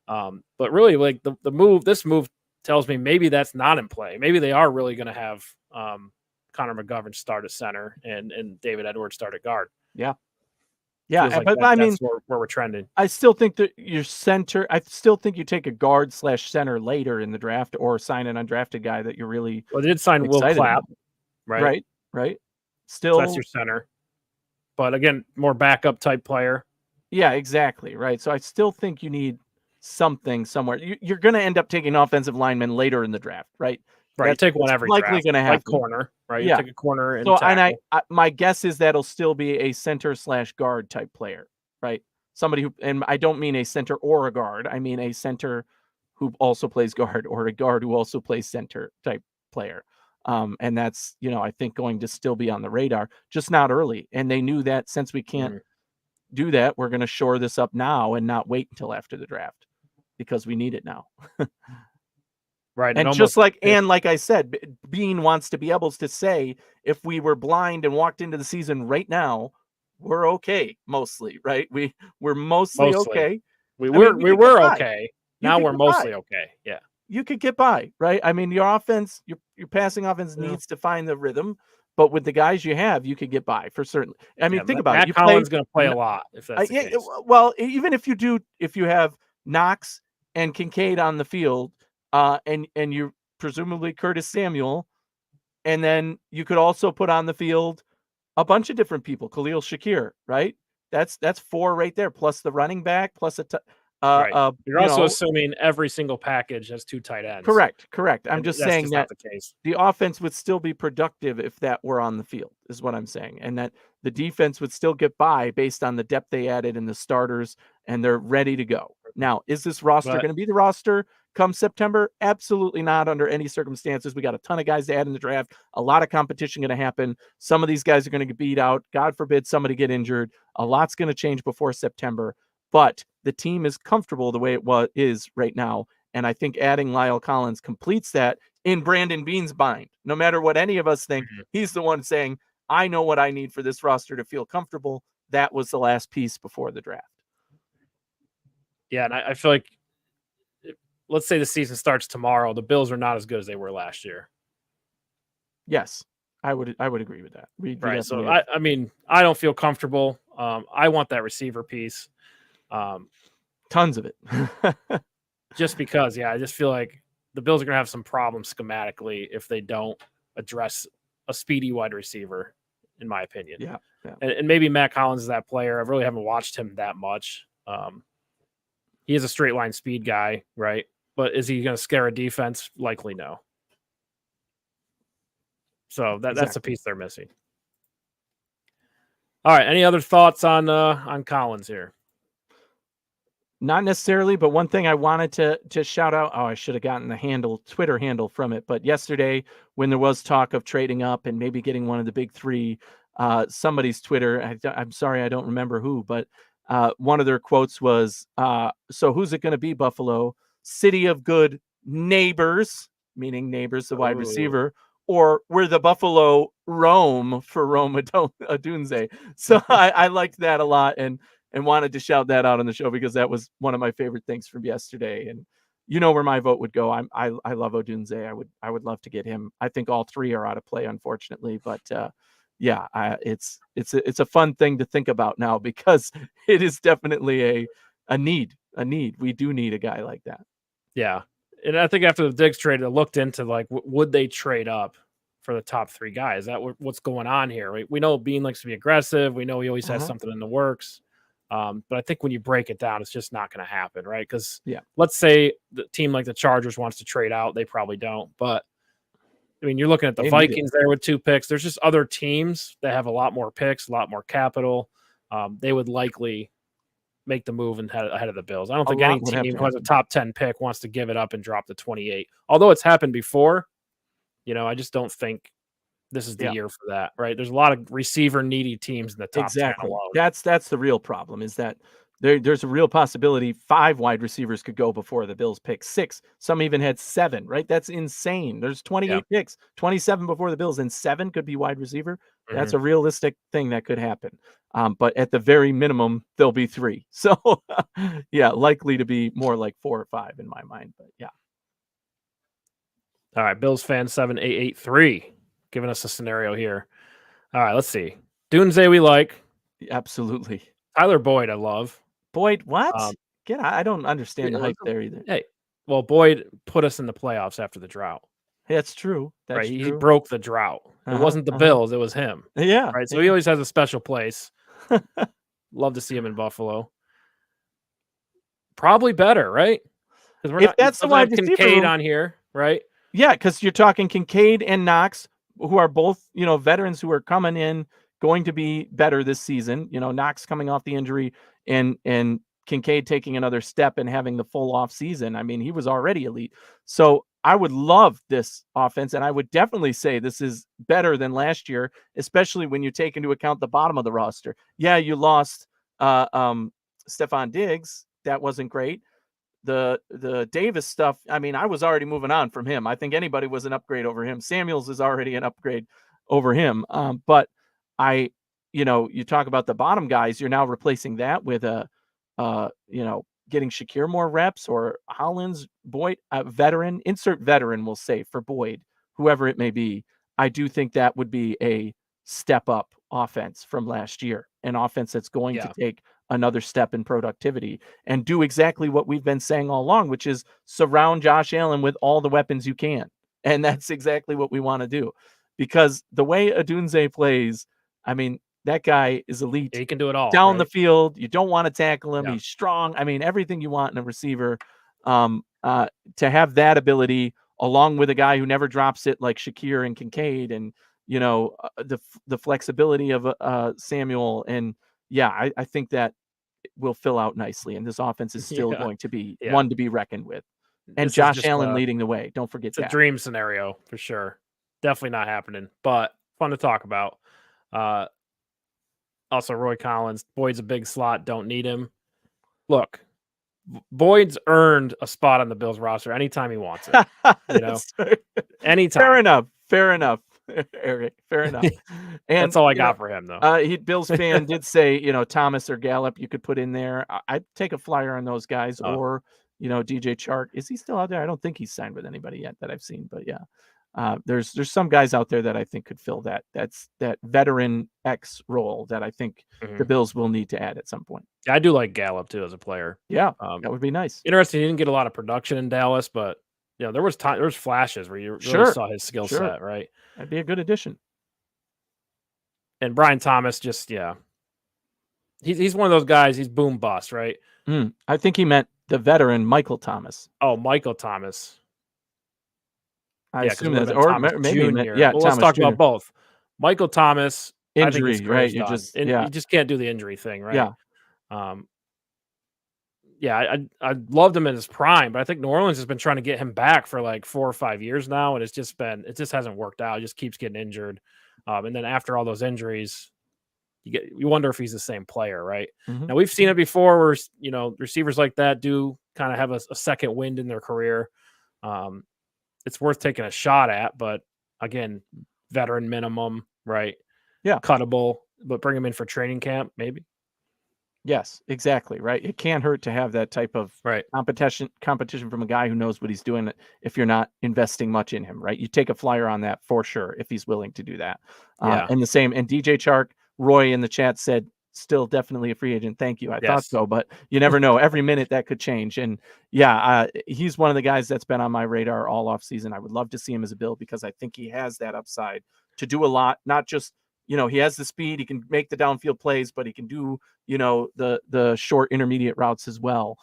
But really, like this move tells me maybe that's not in play. Maybe they are really going to have Connor McGovern start at center and David Edwards start at guard. Yeah. But I mean, that's where we're trending. I still think that your center. I still think you take a guard / center later in the draft, or sign an undrafted guy that you're really. Well, they did sign Will Clapp, right. Still, so that's your center, but again, more backup type player. Yeah, exactly. Right. So I still think you need something somewhere. You're going to end up taking offensive linemen later in the draft, right? Right. You take one every likely going to happen. Like corner, right? Yeah. You take a corner and so, tackle. And my guess is that'll still be a center / guard type player, right? Somebody who, and I don't mean a center or a guard. I mean a center who also plays guard, or a guard who also plays center type player. And that's, I think going to still be on the radar, just not early. And they knew that since we can't do that, we're going to shore this up now and not wait until after the draft, because we need it now. Right. And just like I said, Bean wants to be able to say, if we were blind and walked into the season right now, we're okay. Mostly, right? We're mostly okay. We were okay. Now we're mostly okay. Yeah. You could get by, right? I mean, your offense, your passing offense needs to find the rhythm, but with the guys you have, you could get by for certain. I mean, think about it. Matt Collins going to play a lot if that's the case. Well, even if you have Knox and Kincaid on the field, and you presumably Curtis Samuel, and then you could also put on the field a bunch of different people. Khalil Shakir, right? That's 4 right there, plus the running back, plus right. You're also assuming every single package has 2 tight ends. Correct. I'm just saying that the case. The offense would still be productive if that were on the field, is what I'm saying, and that the defense would still get by based on the depth they added in the starters, and they're ready to go. Now, is this roster going to be the roster come September? Absolutely not, under any circumstances. We got a ton of guys to add in the draft. A lot of competition going to happen. Some of these guys are going to get beat out. God forbid somebody get injured. A lot's going to change before September. But the team is comfortable the way it is right now. And I think adding Lyle Collins completes that in Brandon Beane's mind. No matter what any of us think, he's the one saying, I know what I need for this roster to feel comfortable. That was the last piece before the draft. Yeah, and I feel like, let's say the season starts tomorrow, the Bills are not as good as they were last year. Yes, I would agree with that. Right. So I mean, I don't feel comfortable. I want that receiver piece. Tons of it. Just because, I just feel like the Bills are going to have some problems schematically if they don't address a speedy wide receiver, in my opinion. Yeah. And maybe Matt Collins is that player. I really haven't watched him that much. He is a straight line speed guy, right? But is he going to scare a defense? Likely no. So that's a piece they're missing. All right. Any other thoughts on Collins here? Not necessarily, but one thing I wanted to shout out. Oh, I should have gotten the Twitter handle from it. But yesterday, when there was talk of trading up and maybe getting one of the big 3, somebody's Twitter, I'm sorry, I don't remember who, but one of their quotes was, so who's it going to be, Buffalo? City of good neighbors, meaning neighbors, the wide receiver, or where the Buffalo roam for Rome Odunze. So I liked that a lot and wanted to shout that out on the show because that was one of my favorite things from yesterday. And you know where my vote would go. I love Odunze. I would love to get him. I think all 3 are out of play, unfortunately, but it's a fun thing to think about now because it is definitely a need. We do need a guy like that. Yeah. And I think after the Diggs trade, I looked into would they trade up for the top 3 guys? Is that what's going on here? Right? We know Bean likes to be aggressive. We know he always has something in the works. But I think when you break it down, it's just not going to happen, right? Because let's say the team like the Chargers wants to trade out. They probably don't. But, I mean, you're looking at the Vikings there with 2 picks. There's just other teams that have a lot more picks, a lot more capital. they would likely make the move and ahead of the Bills. I don't A think lot any would have team to who has a happen. top 10 pick wants to give it up and drop to 28. Although it's happened before, I just don't think this is the Yeah. year for that, right? There's a lot of receiver needy teams in the top 10 Exactly. alone. That's the real problem, is that there's a real possibility 5 wide receivers could go before the Bills pick 6. Some even had 7, right? That's insane. There's 28 picks, 27 before the Bills, and 7 could be wide receiver. That's a realistic thing that could happen. But at the very minimum, there'll be 3. So yeah, likely to be more like 4 or 5 in my mind. But yeah. All right, Bills fan 7883 giving us a scenario here. All right, let's see. Dunze we like. Absolutely. Tyler Boyd I love. Boyd, what? I don't understand the hype there either. Hey, well, Boyd put us in the playoffs after the drought. That's true. That's right. true. He broke the drought. It wasn't the Bills, it was him. Yeah. Right. So he always has a special place. Love to see him in Buffalo. Probably better, right? Because If that's the wide receiver Kincaid room- on here, right? Yeah, because you're talking Kincaid and Knox, who are both, veterans who are coming in, going to be better this season. Knox coming off the injury and Kincaid taking another step and having the full off season. I mean, he was already elite. So I would love this offense, and I would definitely say this is better than last year, especially when you take into account the bottom of the roster. Yeah, you lost Stefon Diggs. That wasn't great. The Davis stuff, I mean, I was already moving on from him. I think anybody was an upgrade over him. Samuels is already an upgrade over him. But you talk about the bottom guys, you're now replacing that with getting Shakir more reps, or Hollins, Boyd, veteran, insert veteran, we'll say, for Boyd, whoever it may be. I do think that would be a step up offense from last year, an offense that's going to take another step in productivity and do exactly what we've been saying all along, which is surround Josh Allen with all the weapons you can. And that's exactly what we want to do, because the way Odunze plays, I mean, that guy is elite. He can do it all. Down the field. You don't want to tackle him. Yeah. He's strong. I mean, everything you want in a receiver. To have that ability, along with a guy who never drops it like Shakir and Kincaid, and the flexibility of Samuel, and I think that will fill out nicely, and this offense is still going to be one to be reckoned with. And This Josh Allen leading the way. Don't forget that. It's a dream scenario for sure. Definitely not happening, but fun to talk about. Also, Roy Collins, Boyd's a big slot. Don't need him. Look, Boyd's earned a spot on the Bills roster anytime he wants it. Anytime. Fair enough, Eric. Fair enough. And that's all I got for him, though. Bills fan did say, Thomas or Gallup you could put in there. I'd take a flyer on those guys, or DJ Chark. Is he still out there? I don't think he's signed with anybody yet that I've seen, but yeah. There's some guys out there that I think could fill that veteran X role that I think the Bills will need to add at some point. I do like Gallup too as a player. Yeah, that would be nice. Interesting. He didn't get a lot of production in Dallas, but there was flashes where you really saw his skill set, right? That'd be a good addition. And Brian Thomas, he's one of those guys. He's boom bust, right? I think he meant the veteran Michael Thomas. Oh, Michael Thomas. I assume that's, or maybe let's talk about both. Michael Thomas, injury, right? You just can't do the injury thing, right? I loved him in his prime, but I think New Orleans has been trying to get him back for like 4 or 5 years now, and it just hasn't worked out. He just keeps getting injured, and then after all those injuries, you wonder if he's the same player, right? Now we've seen it before, where receivers like that do kind of have a second wind in their career. It's worth taking a shot at, but again, veteran minimum, right? Yeah. Cuttable, but bring him in for training camp, maybe. Yes, exactly. Right. It can't hurt to have that type of competition from a guy who knows what he's doing if you're not investing much in him, right? You take a flyer on that for sure if he's willing to do that. And the same, and DJ Chark, Roy in the chat said, still definitely a free agent. Thank you. I thought so, but you never know. Every minute that could change. And he's one of the guys that's been on my radar all off season. I would love to see him as a Bill, because I think he has that upside to do a lot, not just, he has the speed, he can make the downfield plays, but he can do, the short intermediate routes as well.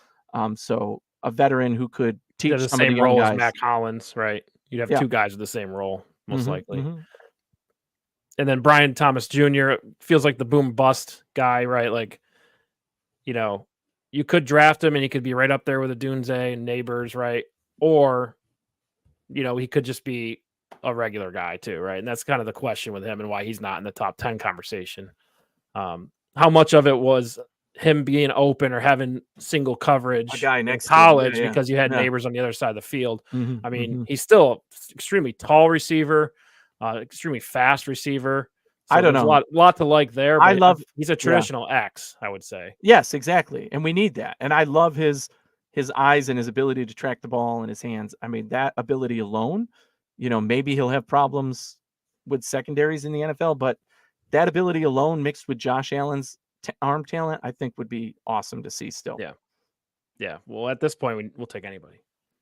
So a veteran who could teach the some same of the role young guys. as Mac Hollins, right? You'd have 2 guys with the same role, most likely. And then Brian Thomas Jr. feels like the boom bust guy, right? Like, you could draft him and he could be right up there with a Dunze and Neighbors, right? Or, he could just be a regular guy too, right? And that's kind of the question with him and why he's not in the top 10 conversation. How much of it was him being open or having single coverage A guy next in college to him, because you had Neighbors on the other side of the field. Mhm, I mean, mhm. he's still extremely tall receiver, extremely fast receiver. So I don't there's know. a lot to like there, I but love he's a traditional X, I would say. Yes, exactly, and we need that, and I love his eyes and his ability to track the ball in his hands. I mean, that ability alone, maybe he'll have problems with secondaries in the NFL, but that ability alone mixed with Josh Allen's arm talent, I think would be awesome to see still. Yeah. Yeah. Well, at this point, we'll take anybody.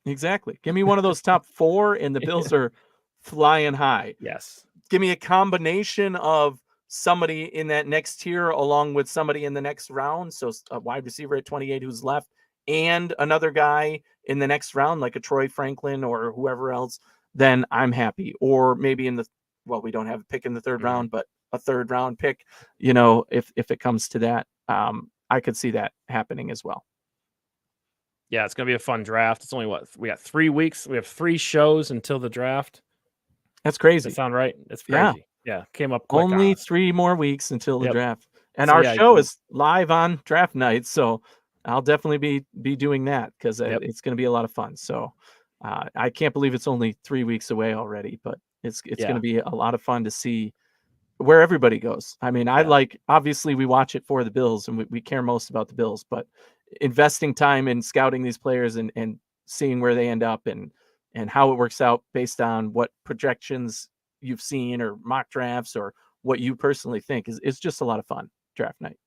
Exactly. Give me one of those top 4, and the Bills are flying high. Yes. Give me a combination of somebody in that next tier along with somebody in the next round. So a wide receiver at 28 who's left and another guy in the next round, like a Troy Franklin or whoever else, then I'm happy. Or maybe we don't have a pick in the 3rd round, but a 3rd round pick, if it comes to that, I could see that happening as well. Yeah, it's going to be a fun draft. It's only we got 3 weeks. We have 3 shows until the draft. That's crazy. Does that sound right? It's crazy. Yeah. Came up quick. Only 3 more weeks until the draft. And So, our yeah, show is live on draft night. So I'll definitely be doing that because it's going to be a lot of fun. So I can't believe it's only 3 weeks away already, but it's going to be a lot of fun to see where everybody goes. I mean, obviously we watch it for the Bills and we care most about the Bills, but investing time in scouting these players and seeing where they end up and how it works out based on what projections you've seen or mock drafts or what you personally think is just a lot of fun draft night.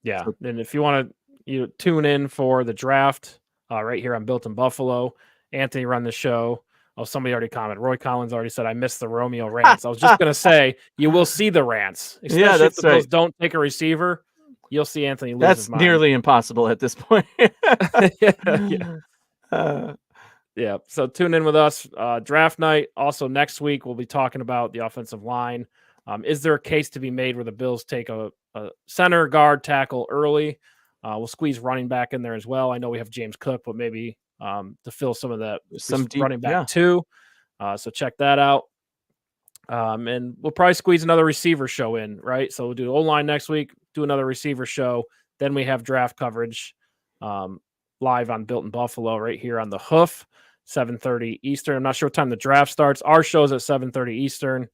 Yeah. So, and if you want to tune in for the draft right here on Built in Buffalo, Anthony run the show. Oh, somebody already commented. Roy Collins already said, I missed the Romeo rants. I was just going to say, you will see the rants. Especially if the Bills don't take a receiver, you'll see Anthony lose his mind. That's nearly impossible at this point. Yeah. So tune in with us. Draft night. Also next week, we'll be talking about the offensive line. Is there a case to be made where the Bills take a center, guard, tackle early? We'll squeeze running back in there as well. I know we have James Cook, but maybe to fill some of that running back too. So check that out. And we'll probably squeeze another receiver show in, right? So we'll do O-line next week, do another receiver show. Then we have draft coverage live on Built in Buffalo right here on the Hoof, 7:30 Eastern. I'm not sure what time the draft starts. Our show's at 7:30 Eastern. I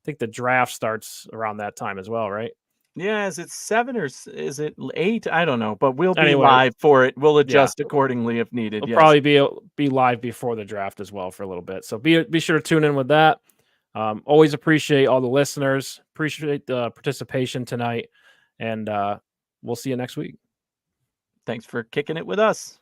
think the draft starts around that time as well, right? Yeah, is it 7 or is it 8? I don't know, but we'll be live for it. We'll adjust accordingly if needed. We'll probably be live before the draft as well for a little bit. So be sure to tune in with that. Always appreciate all the listeners. Appreciate the participation tonight, and we'll see you next week. Thanks for kicking it with us.